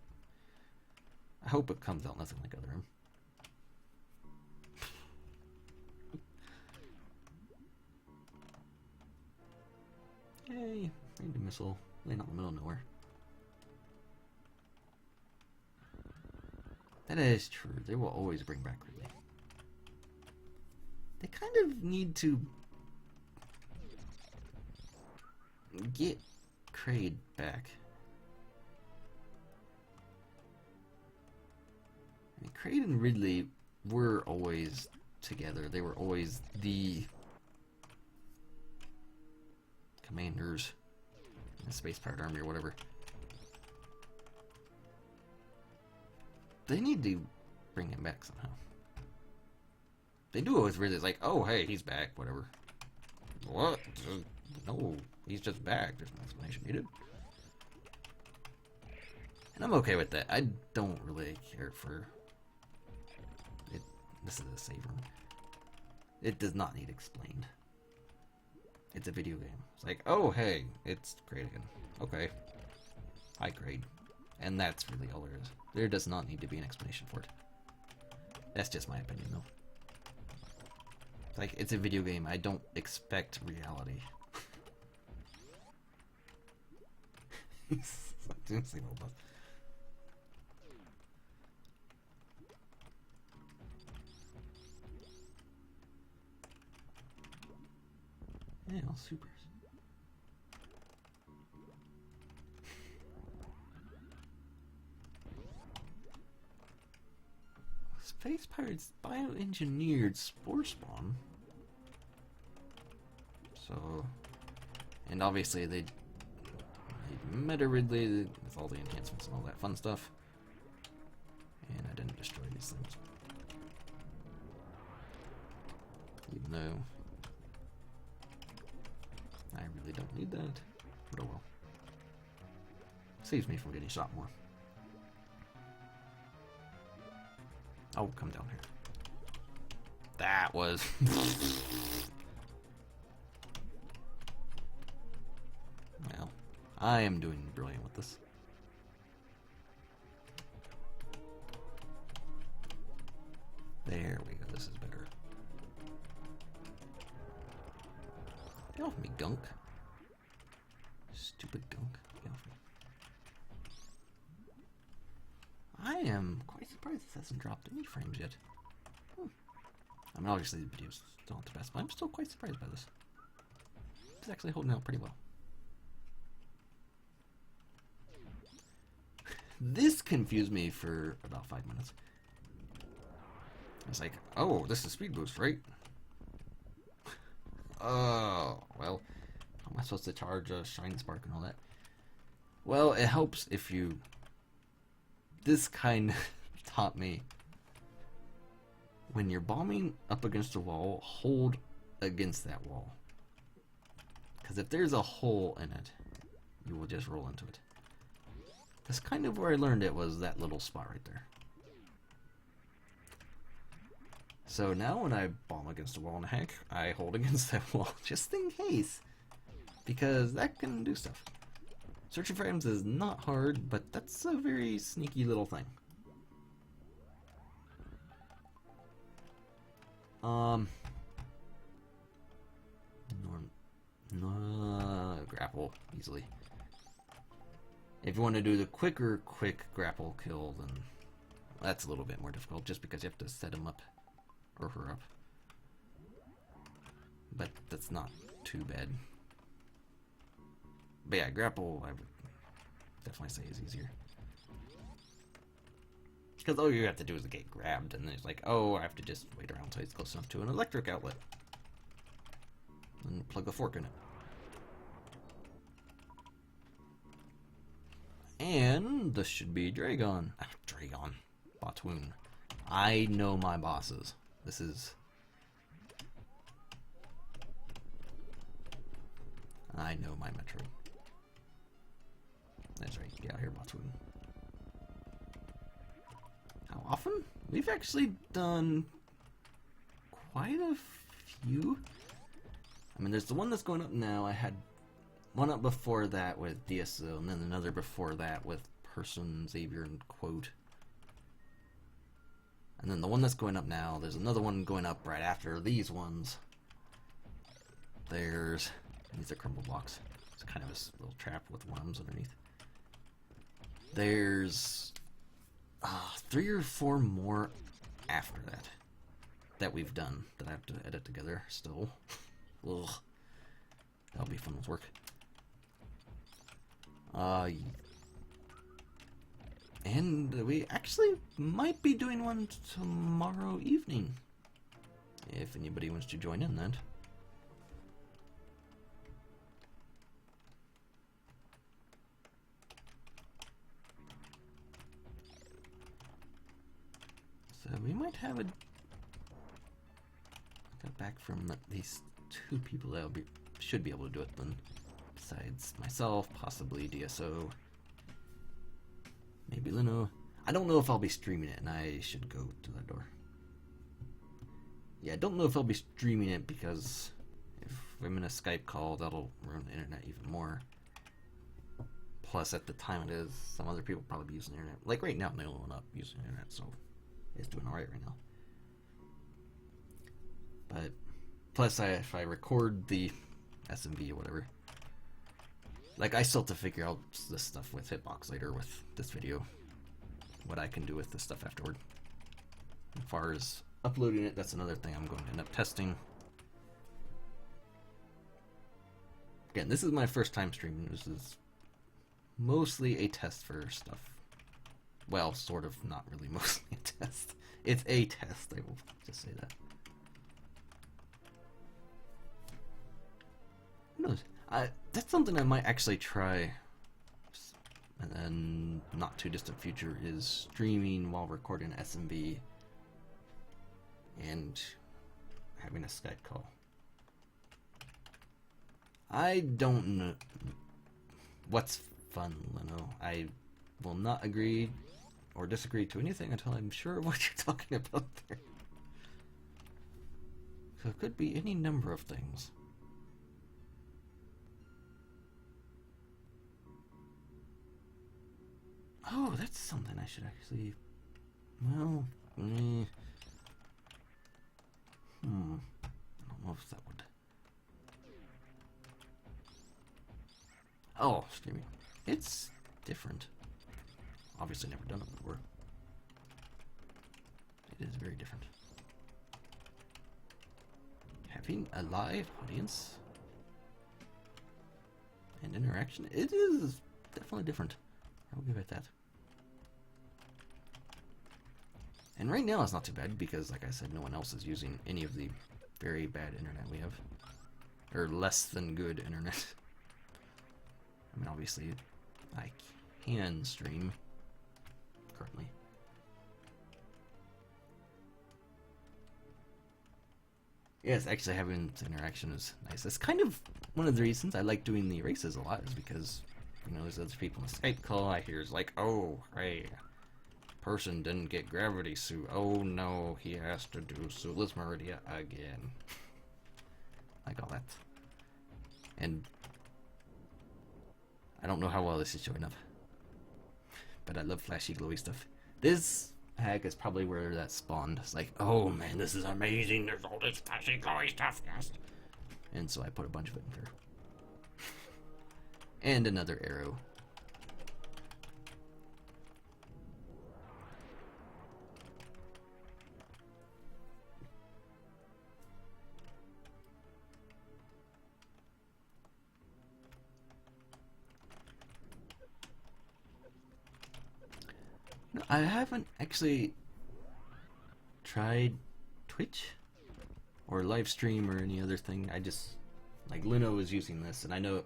I hope it comes out nothing like Other M. Yay, range missile. Laying out in the middle of nowhere. That is true. They will always bring back Ridley. They kind of need to get Kraid back. I mean, Kraid and Ridley were always together. They were always the commanders in the Space Pirate Army or whatever. They need to bring him back somehow. They do always really like, oh hey, he's back, whatever. What? No, he's just back. There's no explanation needed. And I'm okay with that. I don't really care for it. This is a save room. It does not need explained. It's a video game. It's like, oh hey, it's Kraid again. Okay. Hi Kraid. And that's really all there is. There does not need to be an explanation for it. That's just my opinion, though. It's like, it's a video game. I don't expect reality. Yeah, all supers. Space Pirates bioengineered Spore Spawn. So, and obviously they meta Ridley with all the enhancements and all that fun stuff. And I didn't destroy these things. Even though I really don't need that. But oh well. Saves me from getting shot more. Oh, come down here. That was... Well, I am doing brilliant with this. There we go, this is better. Get off me, gunk. Stupid gunk. Get off me. I am quite surprised this hasn't dropped any frames yet. I mean, obviously the video's still not the best, but I'm still quite surprised by this. It's actually holding out pretty well. This confused me for about 5 minutes. I was like, oh, this is speed boost, right? Oh, well, how am I supposed to charge a Shine Spark and all that? Well, it helps if you... This kind of taught me, when you're bombing up against a wall, hold against that wall. Because if there's a hole in it, you will just roll into it. That's kind of where I learned it, was that little spot right there. So now when I bomb against a wall in a hack, I hold against that wall just in case. Because that can do stuff. Searching for items is not hard, but that's a very sneaky little thing. Grapple easily. If you want to do the quick grapple kill, then that's a little bit more difficult, just because you have to set him up or her up. But that's not too bad. But yeah, grapple, I would definitely say is easier. Because all you have to do is get grabbed, and then it's like, oh, I have to just wait around until it's close enough to an electric outlet. And plug a fork in it. And this should be Dragon. Dragon. Botwoon. I know my bosses. This is... I know my Metroid. That's right. Get out here, Botwoon. How often? We've actually done quite a few. I mean, there's the one that's going up now. I had one up before that with DSO, and then another before that with Person, Xavier, and Quote. And then the one that's going up now, there's another one going up right after these ones. These are crumble blocks. It's kind of a little trap with worms underneath. There's 3 or 4 more after that we've done that I have to edit together still. Ugh. That'll be fun with work. And we actually might be doing one tomorrow evening. If anybody wants to join in then. So we might have got back from at least 2 people that should be able to do it then. Besides myself, possibly DSO. Maybe Lino. I don't know if I'll be streaming it, and I should go to that door. Yeah, I don't know if I'll be streaming it because if I'm in a Skype call, that'll ruin the internet even more. Plus, at the time it is, some other people probably be using the internet. Like right now, I'm the only one up using the internet, so it's doing alright right now. But, plus, if I record the SMV or whatever, like, I still have to figure out this stuff with Hitbox later with this video. What I can do with this stuff afterward. As far as uploading it, that's another thing I'm going to end up testing. Again, this is my first time streaming. This is mostly a test for stuff. Well, sort of, not really mostly a test. It's a test, I will just say that. Who knows? That's something I might actually try, and then not too distant future, is streaming while recording SMV and having a Skype call. I don't know what's fun, Leno. I will not agree or disagree to anything until I'm sure what you're talking about there. So it could be any number of things. Oh, that's something I should actually... Well... I don't know if that would... Oh, streaming. It's different. Obviously never done it before. It is very different. Having a live audience and interaction, it is definitely different. I'll give it that. And right now it's not too bad because, like I said, no one else is using any of the very bad internet we have. Or less than good internet. I mean, obviously, I can stream currently. Yes, actually having interaction is nice. That's kind of one of the reasons I like doing the races a lot, is because, you know, there's other people in the Skype call I hear is like, oh, hey, person didn't get gravity suit. Oh no, he has to do suitless Meridia again. Like all that. And I don't know how well this is showing up, but I love flashy glowy stuff. This hack is probably where that spawned. It's like, oh man, this is amazing, there's all this flashy glowy stuff, yes. And so I put a bunch of it in there. And another arrow. I haven't actually tried Twitch or live stream or any other thing. I just, like, Lino was using this, and I know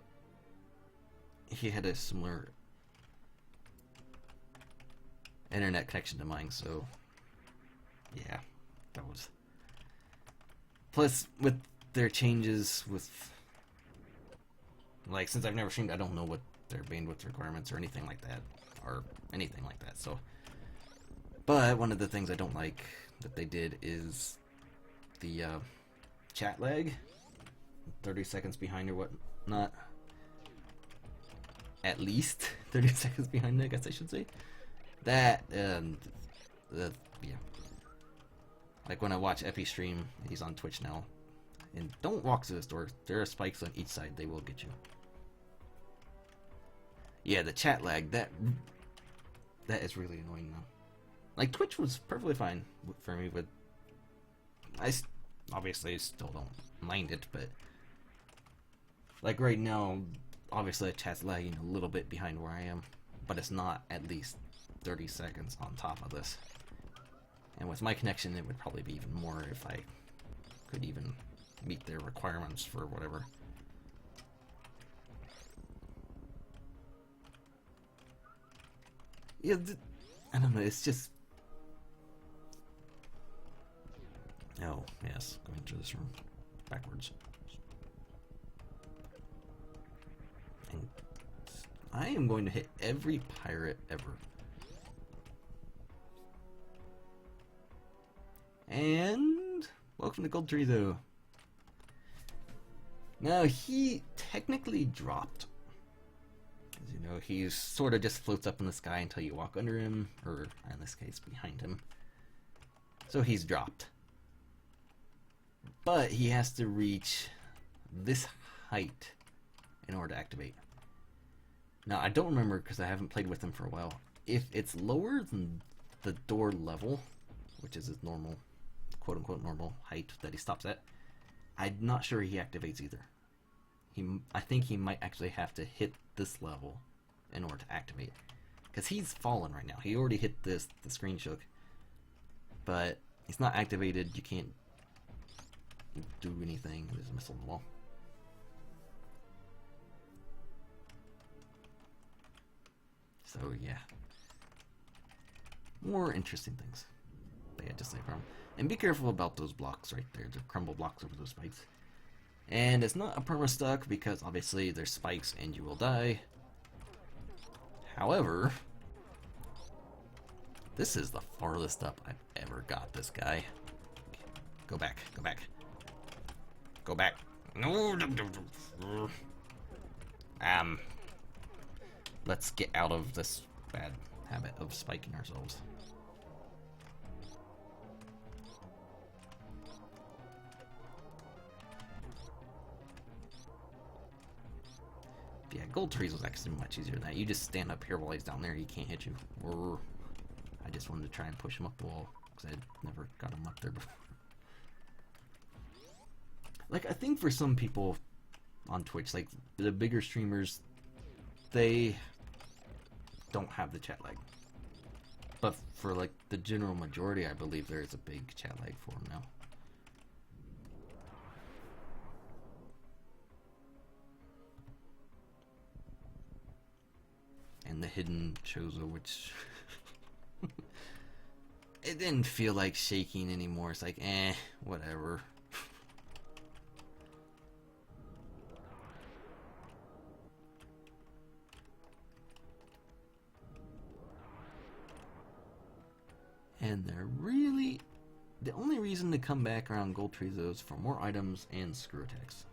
he had a similar internet connection to mine, so yeah, that was. Plus, with their changes with, like, since I've never streamed, I don't know what their bandwidth requirements or anything like that, so. But one of the things I don't like that they did is the chat lag, 30 seconds behind or whatnot. At least 30 seconds behind, I guess I should say. That, yeah. Like when I watch Epi stream, he's on Twitch now. And don't walk to this door. There are spikes on each side. They will get you. Yeah, the chat lag, that is really annoying now. Like, Twitch was perfectly fine for me, but I obviously still don't mind it, but like right now, obviously the chat's lagging a little bit behind where I am, but it's not at least 30 seconds on top of this. And with my connection, it would probably be even more if I could even meet their requirements for whatever. Yeah, I don't know, it's just... Oh, yes, going through this room backwards. And I am going to hit every pirate ever. And welcome to Gold Tree, though. Now, he technically dropped. As you know, he sort of just floats up in the sky until you walk under him, or in this case, behind him. So he's dropped. But he has to reach this height in order to activate. Now, I don't remember, because I haven't played with him for a while, if it's lower than the door level, which is his normal, quote-unquote normal height that he stops at, I'm not sure he activates either. I think he might actually have to hit this level in order to activate. Because he's fallen right now. He already hit this, the screen shook. But he's not activated, you can't do anything. There's a missile on the wall. So yeah, more interesting things they had to say from. And be careful about those blocks right there, the crumble blocks over those spikes. And it's not a perma-stuck because obviously there's spikes and you will die. However, this is the farthest up I've ever got this guy. Go back, go back. Go back. No. Let's get out of this bad habit of spiking ourselves. Yeah, gold trees was actually much easier than that. You just stand up here while he's down there, he can't hit you. Or I just wanted to try and push him up the wall because I'd never got him up there before. Like, I think for some people on Twitch, like the bigger streamers, they don't have the chat lag. But for like the general majority, I believe there is a big chat lag for them now. And the hidden Chozo, which it didn't feel like shaking anymore. It's like, whatever. And they're really... The only reason to come back around Gold Trees is for more items and screw attacks.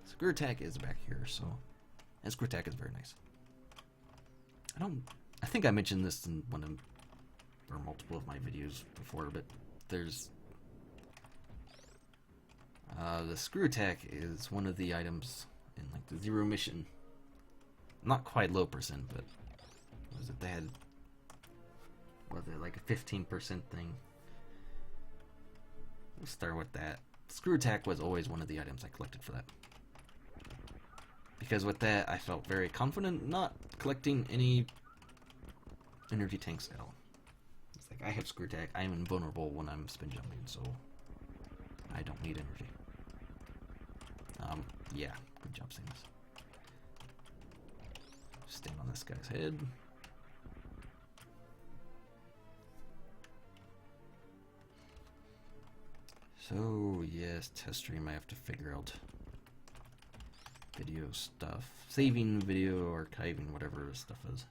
Screw attack is back here, so... And screw attack is very nice. I think I mentioned this in one of... or multiple of my videos before, but there's... the screw attack is one of the items in like the zero mission. Not quite low percent, but... What was it? They had... Was it like a 15% thing? We'll start with that. Screw attack was always one of the items I collected for that. Because with that, I felt very confident not collecting any energy tanks at all. I have screw attack. I am invulnerable when I'm spin jumping, so I don't need energy. Yeah, good job, Samus. Stand on this guy's head. So, yes, test stream, I have to figure out video stuff. Saving video, archiving, whatever this stuff is.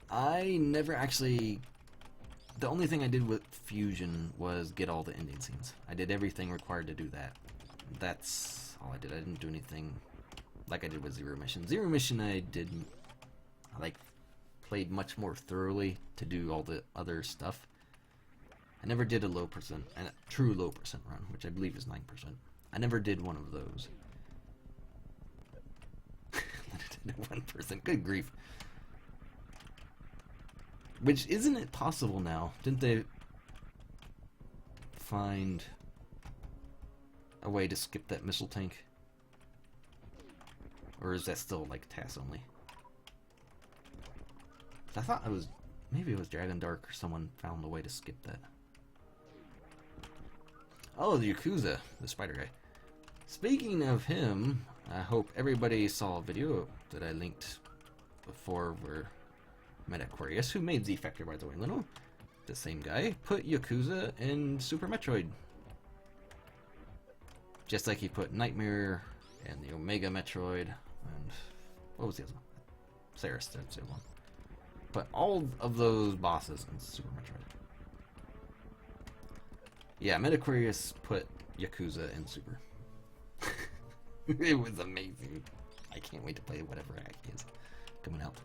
I never actually... The only thing I did with Fusion was get all the ending scenes. I did everything required to do that. That's all I did. I didn't do anything like I did with Zero Mission. Zero Mission I didn't... I played much more thoroughly to do all the other stuff. I never did a low percent, a true low percent run, which I believe is 9%. I never did one of those. 1%, good grief. Which, isn't it possible now? Didn't they find a way to skip that missile tank? Or is that still like TAS only? I thought it was, maybe it was Dragon Dark or someone found a way to skip that. Oh, the Yakuza, the spider guy. Speaking of him, I hope everybody saw a video that I linked before where Metaquarius, who made Z Factor by the way, Lino, the same guy, put Yakuza in Super Metroid. Just like he put Nightmare and the Omega Metroid and what was the other one? Saris, that's the one. But all of those bosses in Super Metroid. Yeah, Metaquarius put Yakuza in Super. It was amazing. I can't wait to play whatever hack he is coming out.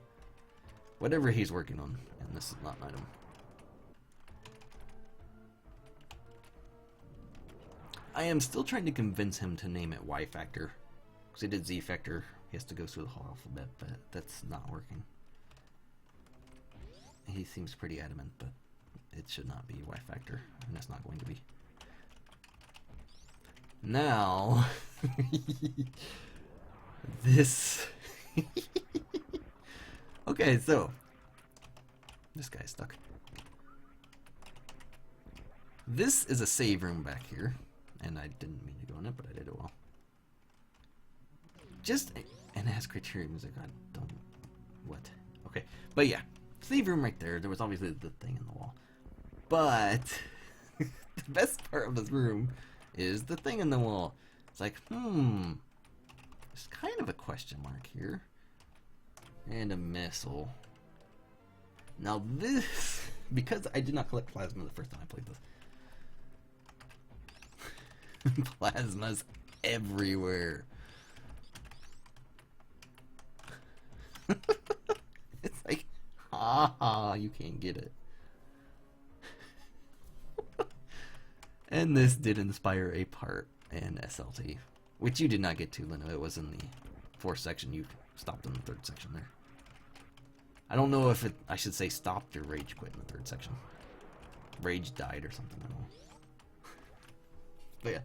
Whatever he's working on, and this is not an item. I am still trying to convince him to name it Y Factor. Because he did Z Factor. He has to go through the whole alphabet, but that's not working. He seems pretty adamant, but it should not be Y Factor, and it's not going to be. Now, this... Okay, so, this guy's stuck. This is a save room back here, and I didn't mean to go in it, but I did it well. And it has criteria music, I don't... What? Okay, but yeah. Save room right there. There was obviously the thing in the wall. But the best part of this room is the thing in the wall. It's like, there's kind of a question mark here. And a missile. Now this, because I did not collect plasma the first time I played this. Plasma's everywhere. It's like, you can't get it. And this did inspire a part in SLT, which you did not get to, Lino. It was in the fourth section. You stopped in the third section there. I don't know if I should say stopped or rage quit in the third section. Rage died or something, I don't know. But yeah,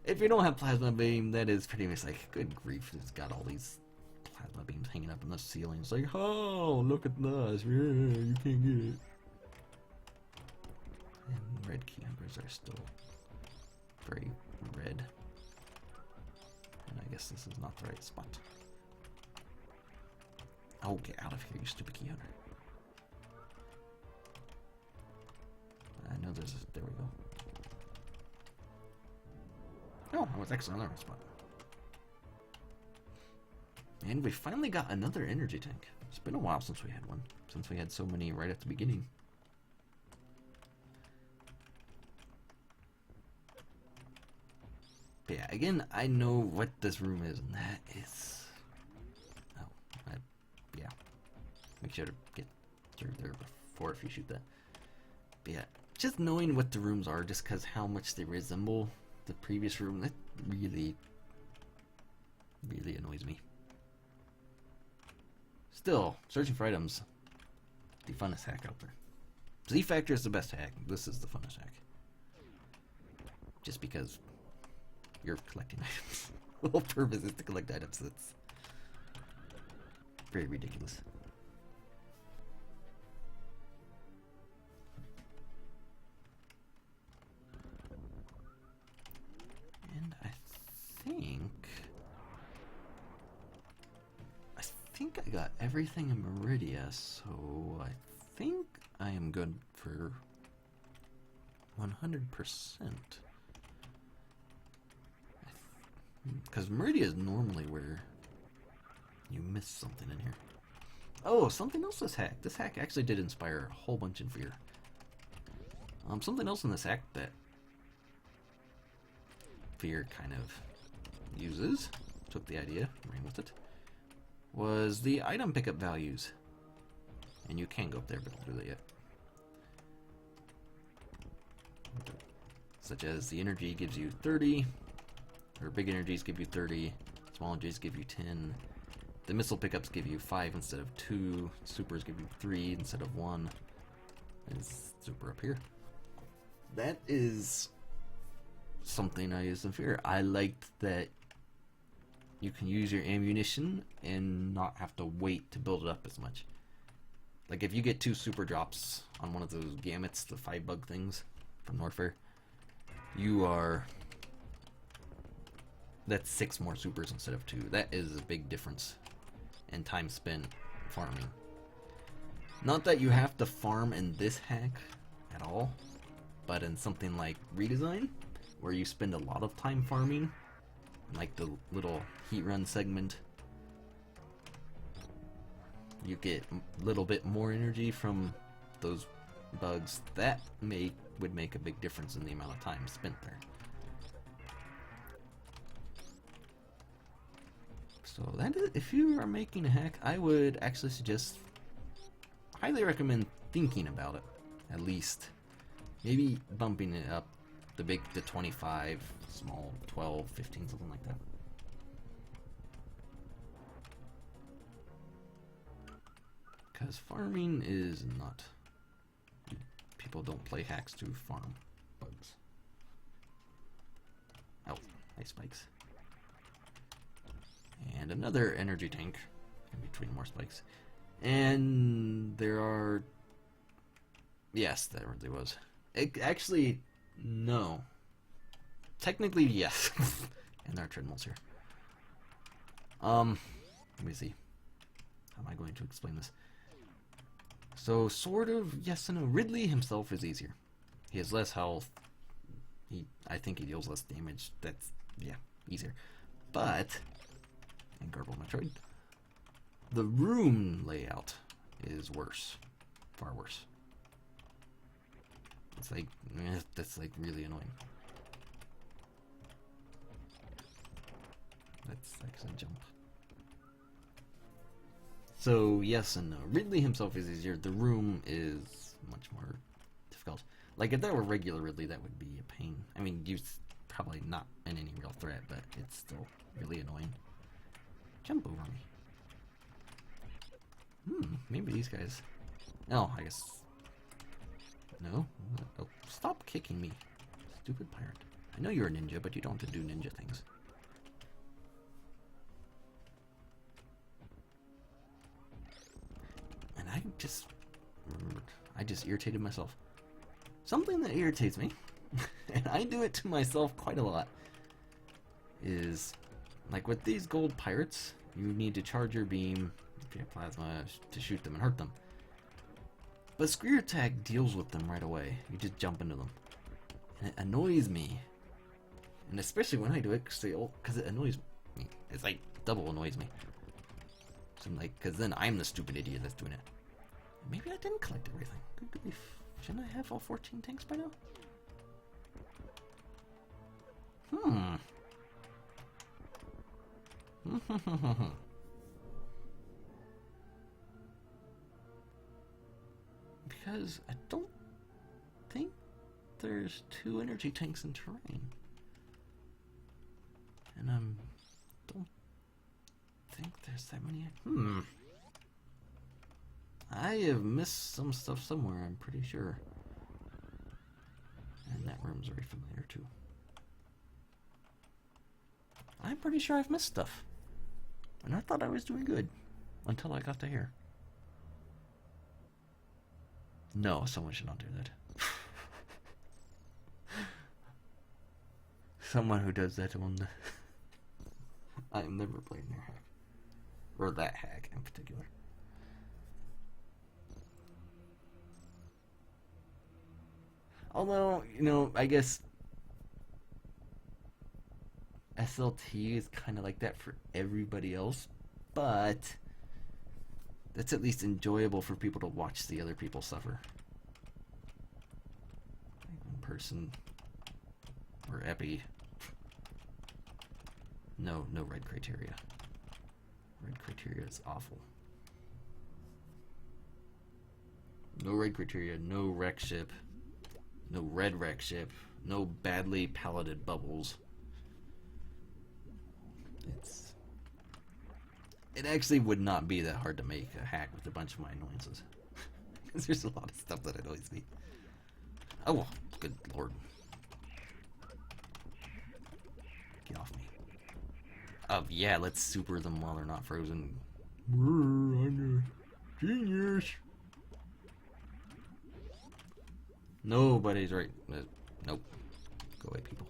if you don't have plasma beam, that is pretty much like, good grief, it's got all these plasma beams hanging up in the ceiling. It's like, oh, look at this. Yeah, you can't get it. And red key numbers are still very red. And I guess this is not the right spot. Oh, get out of here, you stupid key hunter. I know there's a... There we go. Oh, I was actually on the right spot. And we finally got another energy tank. It's been a while since we had one. Since we had so many right at the beginning. But yeah, again, I know what this room is, and that is... Oh, yeah. Make sure to get through there before if you shoot that. But yeah, just knowing what the rooms are, just because how much they resemble the previous room, that really, really annoys me. Still, searching for items, the funnest hack out there. Z Factor is the best hack. This is the funnest hack. Just because you're collecting items. The whole purpose is to collect items. That's very ridiculous. And I think I got everything in Meridia, so I think I am good for 100%. Because Meridia is normally where you miss something in here. Oh, something else this hack. This hack actually did inspire a whole bunch in fear. Something else in this hack that fear kind of uses, took the idea, ran with it, was the item pickup values. And you can go up there, but don't do that yet. Such as the energy gives you 30, or big energies give you 30, small energies give you 10. The missile pickups give you 5 instead of 2, supers give you 3 instead of 1. There's super up here. That is something I used in fear. I liked that you can use your ammunition and not have to wait to build it up as much. Like if you get 2 super drops on one of those gamuts, the 5 bug things from Norfair, that's 6 more supers instead of 2. That is a big difference in time spent farming. Not that you have to farm in this hack at all, but in something like Redesign, where you spend a lot of time farming, like the little heat run segment, you get a little bit more energy from those bugs. That would make a big difference in the amount of time spent there. So that is, if you are making a hack, I would actually highly recommend thinking about it, at least. Maybe bumping it up, the 25, small 12, 15, something like that. Because farming is not... People don't play hacks to farm bugs. Oh, ice spikes. And another energy tank in between more spikes. And there are... Yes, there was. Actually, no. Technically, yes. And there are treadmills here. Let me see. How am I going to explain this? So, sort of, yes and no. Ridley himself is easier. He has less health. I think he deals less damage. That's, yeah, easier. But, in Garble Metroid, the room layout is worse. Far worse. It's like, that's like really annoying. Let's actually jump. So, yes and no. Ridley himself is easier. The room is much more difficult. Like, if that were regular Ridley, that would be a pain. I mean, probably not in any real threat, but it's still really annoying. Jump over me. Maybe these guys... Oh, I guess... No? Oh, stop kicking me. Stupid pirate. I know you're a ninja, but you don't have to do ninja things. And I just irritated myself. Something that irritates me, and I do it to myself quite a lot, is, like with these gold pirates, you need to charge your beam, if you have plasma, to shoot them and hurt them. But Screw Attack deals with them right away. You just jump into them. And it annoys me. And especially when I do it, because it annoys me. It's like, double annoys me. So I'm like, because then I'm the stupid idiot that's doing it. Maybe I didn't collect everything. Good grief. Shouldn't I have all 14 tanks by now? Because I don't think there's 2 energy tanks in terrain. And I don't think there's that many. I have missed some stuff somewhere, I'm pretty sure. And that room's very familiar too. I'm pretty sure I've missed stuff. And I thought I was doing good. Until I got to here. No, someone should not do that. someone who does that on the... I am never playing their hack. Or that hack in particular. Although, you know, I guess SLT is kind of like that for everybody else, but that's at least enjoyable for people to watch the other people suffer. Like one person or epi. No red criteria. Red criteria is awful. No red criteria, no wreck ship, no red wreck ship, no badly palleted bubbles. It actually would not be that hard to make a hack with a bunch of my annoyances. Because there's a lot of stuff that annoys me. Oh, good lord. Get off me. Oh, yeah, let's super them while they're not frozen. I'm a genius. Nobody's right. Nope. Go away, people.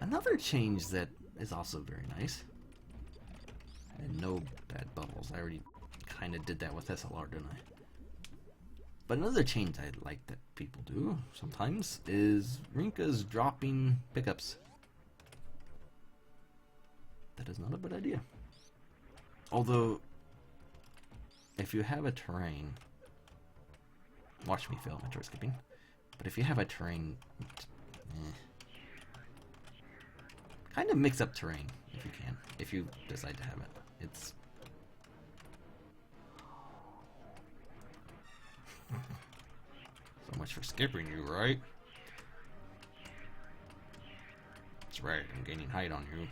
Another change that is also very nice. And no bad bubbles. I already kind of did that with SLR, didn't I? But another change I like that people do sometimes is Rinka's dropping pickups. That is not a bad idea. Although, if you have a terrain... Watch me fail Metroid skipping. But if you have a terrain... kind of mix up terrain, if you can. If you decide to have it. It's... So much for skipping you, right? That's right, I'm gaining height on you.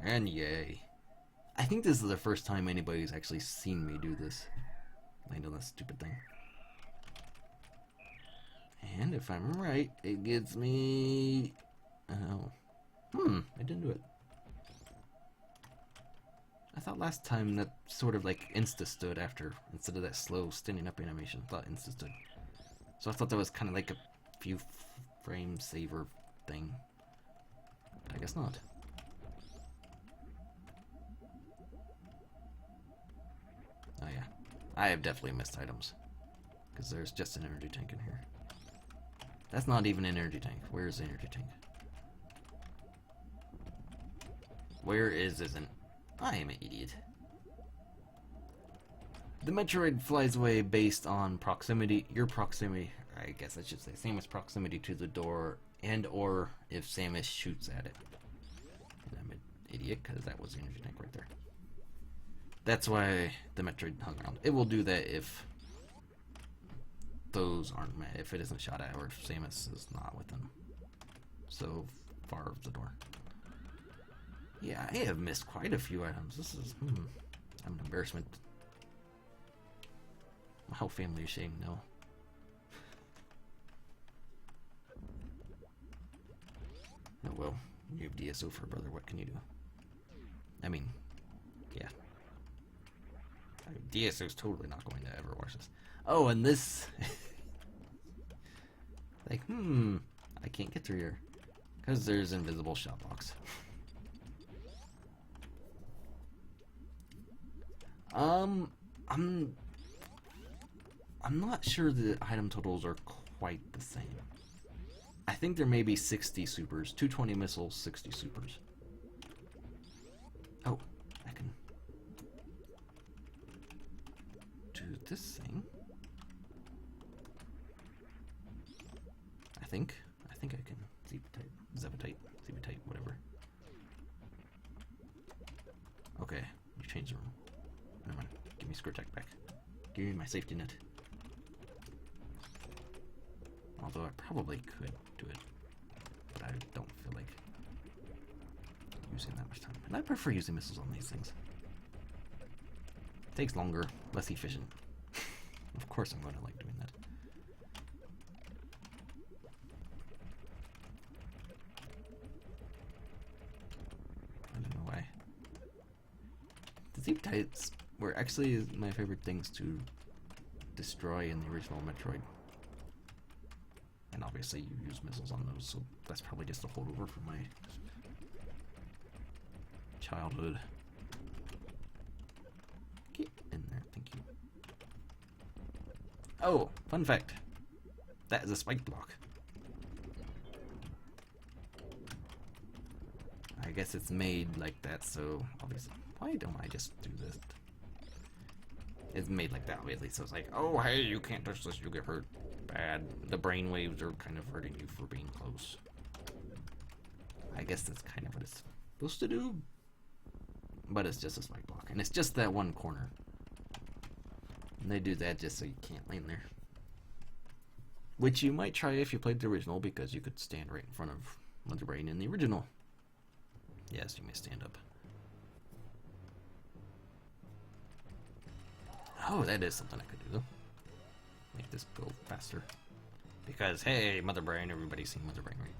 And yay. I think this is the first time anybody's actually seen me do this. Land on that stupid thing. And if I'm right, it gets me... Oh. I didn't do it. I thought last time that sort of like insta-stood after, instead of that slow standing up animation. I thought insta-stood. So I thought that was kind of like a few frame saver thing. But I guess not. Oh yeah. I have definitely missed items. Because there's just an energy tank in here. That's not even an energy tank. Where is the energy tank? Where is isn't? I am an idiot. The Metroid flies away based on proximity. Your proximity, I guess I should say, Samus' proximity to the door, and or if Samus shoots at it. And I'm an idiot because that was the energy tank right there. That's why the Metroid hung around. It will do that if those aren't met, if it isn't shot at, or if Samus is not within so far of the door. Yeah, I have missed quite a few items. This is, I'm an embarrassment. How family ashamed, no. Oh well, you have DSO for a brother, what can you do? I mean, yeah. DSO's totally not going to ever watch this. Oh, and this... like, I can't get through here. Because there's invisible shot box. I'm not sure the item totals are quite the same. I think there may be 60 supers. 220 missiles, 60 supers. Oh, I can do this thing. I think I can zebutite, whatever. Okay, you changed the room. Never mind. Give me Squirtech back. Give me my safety net. Although I probably could do it, but I don't feel like using that much time. And I prefer using missiles on these things. Takes longer, less efficient. Of course I'm going to like doing that. I don't know why. The Zebutites were actually my favorite things to destroy in the original Metroid. And obviously you use missiles on those, so that's probably just a holdover from my childhood. Get in there, thank you. Oh, fun fact. That is a spike block. I guess it's made like that, so obviously. Why don't I just do this? It's made like that, obviously, so it's like, oh, hey, you can't touch this, you'll get hurt. Bad. The brain waves are kind of hurting you for being close. I guess that's kind of what it's supposed to do. But it's just a spike block, and it's just that one corner. And they do that just so you can't land there. Which you might try if you played the original, because you could stand right in front of Mother Brain in the original. Yes, you may stand up. Oh, that is something I could do, though. Make this go faster. Because, hey, Mother Brain, everybody's seen Mother Brain, right?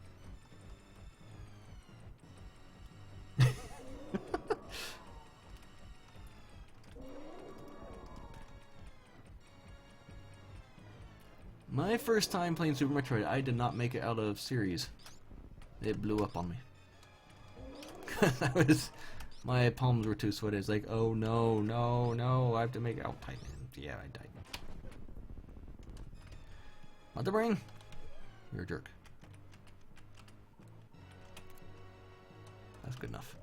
My first time playing Super Metroid, I did not make it out of series. It blew up on me. My palms were too sweaty. It's like, oh no, no, no, I have to make it out tight. Yeah, I died. Mother Brain, you're a jerk. That's good enough.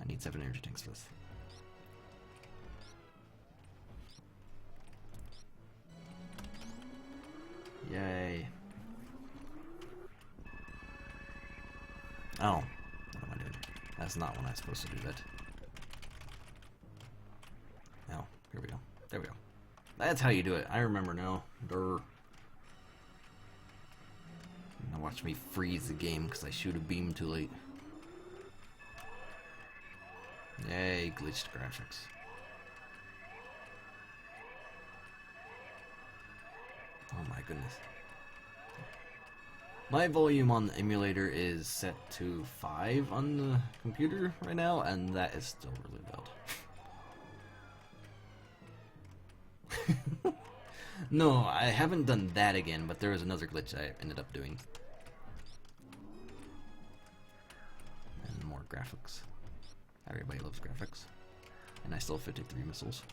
I need 7 energy tanks for this. Yay. Oh, what am I doing? That's not when I'm supposed to do that. Oh, here we go. There we go. That's how you do it. I remember now. Durr. Now watch me freeze the game because I shoot a beam too late. Yay, glitched graphics. Oh my goodness. My volume on the emulator is set to 5 on the computer right now, and that is still really loud. No, I haven't done that again, but there was another glitch I ended up doing. And more graphics. Everybody loves graphics. And I still have 53 missiles.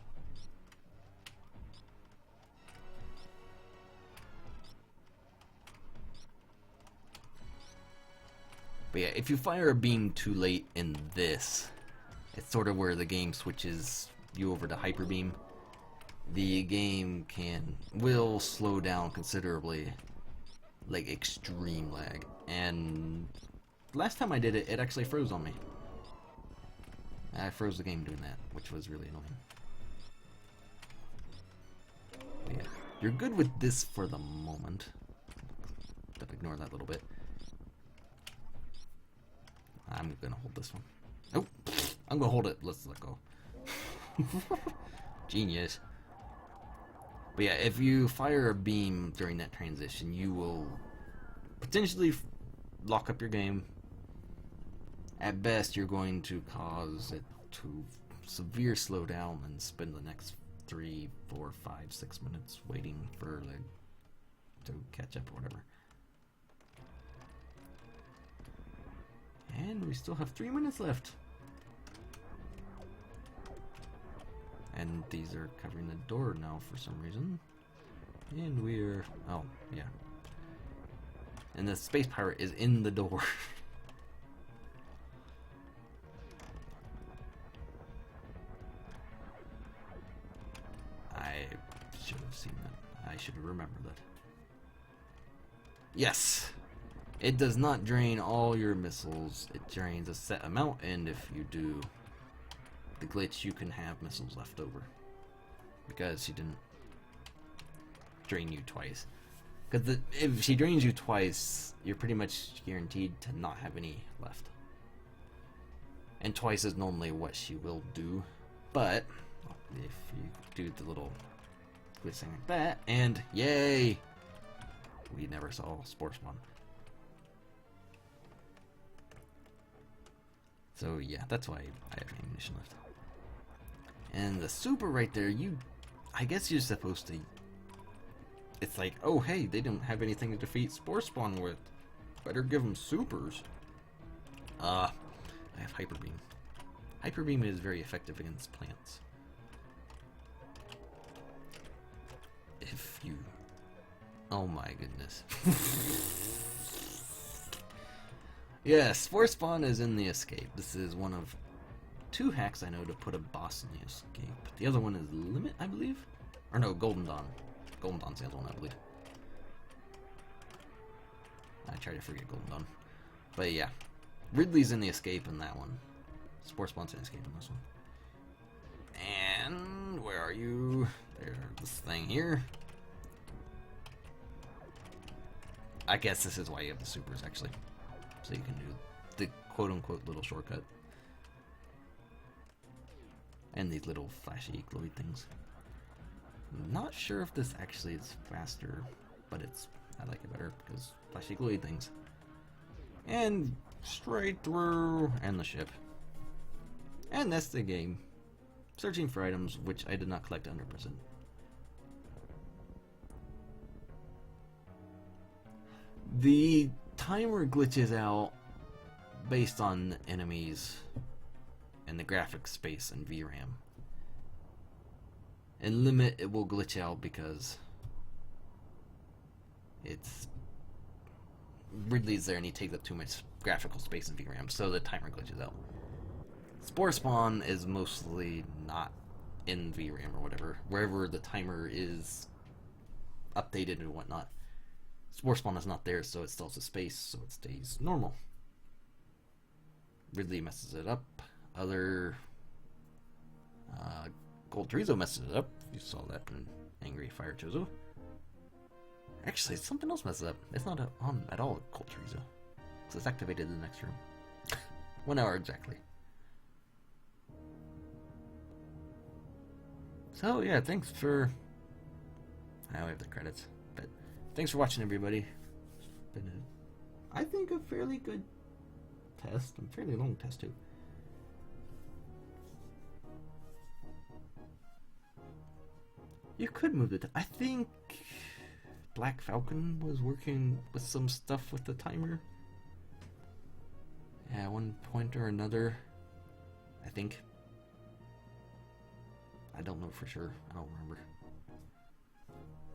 But yeah, if you fire a beam too late in this, it's sort of where the game switches you over to hyper beam. The game will slow down considerably, like extreme lag. And last time I did it, it actually froze on me. I froze the game doing that, which was really annoying. But yeah, you're good with this for the moment. But ignore that little bit. I'm gonna hold this one. Oh, I'm gonna hold it. Let's let go. Genius. But yeah, if you fire a beam during that transition, you will potentially lock up your game. At best, you're going to cause it to severe slow down and spend the next 3, 4, 5, 6 minutes waiting for like to catch up or whatever. And we still have 3 minutes left. And these are covering the door now for some reason. And we're... oh, yeah. And the space pirate is in the door. I should have seen that. I should have remembered that. Yes! It does not drain all your missiles. It drains a set amount, and if you do the glitch, you can have missiles left over. Because she didn't drain you twice. Because if she drains you twice, you're pretty much guaranteed to not have any left. And twice is normally what she will do. But if you do the little glitch thing like that, and yay! We never saw Spore spawn. So yeah, that's why I have ammunition left. And the super right there, I guess you're supposed to... It's like, oh hey, they don't have anything to defeat Spore Spawn with. Better give them supers. I have Hyper Beam. Hyper Beam is very effective against plants. If you... Oh my goodness. Yes, Spore Spawn is in the escape. This is one of 2 hacks I know to put a boss in the escape. The other one is Limit, I believe? Or no, Golden Dawn. Golden Dawn's the other one, I believe. I try to forget Golden Dawn. But yeah. Ridley's in the escape in that one. Spore Spawn's in the escape in this one. And where are you? There's this thing here. I guess this is why you have the supers, actually. So you can do the quote-unquote little shortcut. And these little flashy glowy things. I'm not sure if this actually is faster, but I like it better because flashy glowy things. And straight through, and the ship. And that's the game. Searching for items, which I did not collect 100%. The timer glitches out based on enemies and the graphics space and VRAM. In Limit, it will glitch out because it's Ridley's there and he takes up too much graphical space and VRAM, so the timer glitches out. Spore Spawn is mostly not in VRAM or whatever, wherever the timer is updated and whatnot. Spore Spawn is not there, so it still has a space, so it stays normal. Ridley messes it up. Other Gold Chorizo messes it up. You saw that in Angry Fire Chozo. Actually, something else messes up. It's not on at all Gold Chorizo. So it's activated in the next room. 1 hour exactly. So yeah, thanks for... Now we have the credits. But thanks for watching, everybody. It's been, I think, a fairly good test. A fairly long test, too. You could move the... I think Black Falcon was working with some stuff with the timer. Yeah, at one point or another. I think. I don't know for sure. I don't remember.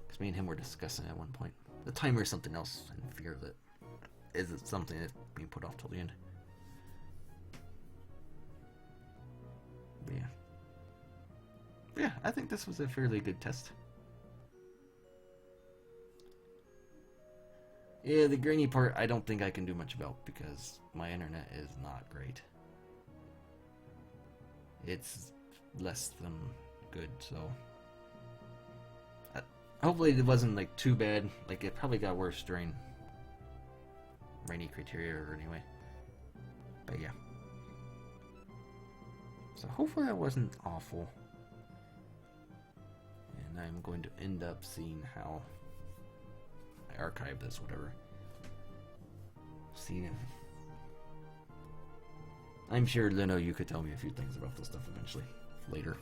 Because me and him were discussing at one point. The timer is something else, and fear that is it something that's being put off till the end. But yeah. Yeah, I think this was a fairly good test. Yeah, the grainy part I don't think I can do much about because my internet is not great. It's less than good, so... hopefully it wasn't like too bad. Like it probably got worse during rainy criteria or anyway. But yeah. So hopefully that wasn't awful. And I'm going to end up seeing how I archive this, whatever. See, I'm sure, Leno, you could tell me a few things about this stuff eventually, later.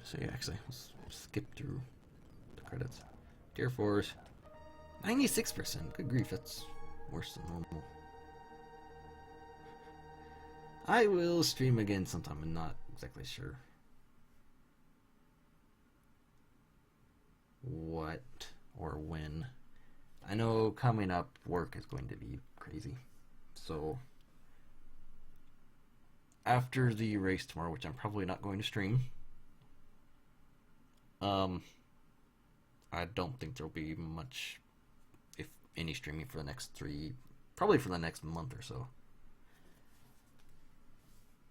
So yeah, actually, let's skip through the credits. Dear Force, 96%. Good grief, that's worse than normal. I will stream again sometime. I'm not exactly sure what or when. I know coming up work is going to be crazy. So after the race tomorrow, which I'm probably not going to stream, I don't think there'll be much, if any, streaming for the next probably for the next month or so.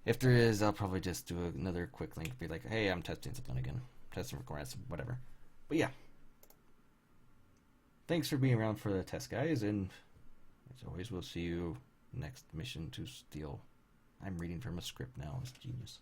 If there is, I'll probably just do another quick link, be like, hey, I'm testing something again. Testing requirements, whatever. But yeah. Thanks for being around for the test, guys, and as always, we'll see you next mission to steal. I'm reading from a script now. It's genius.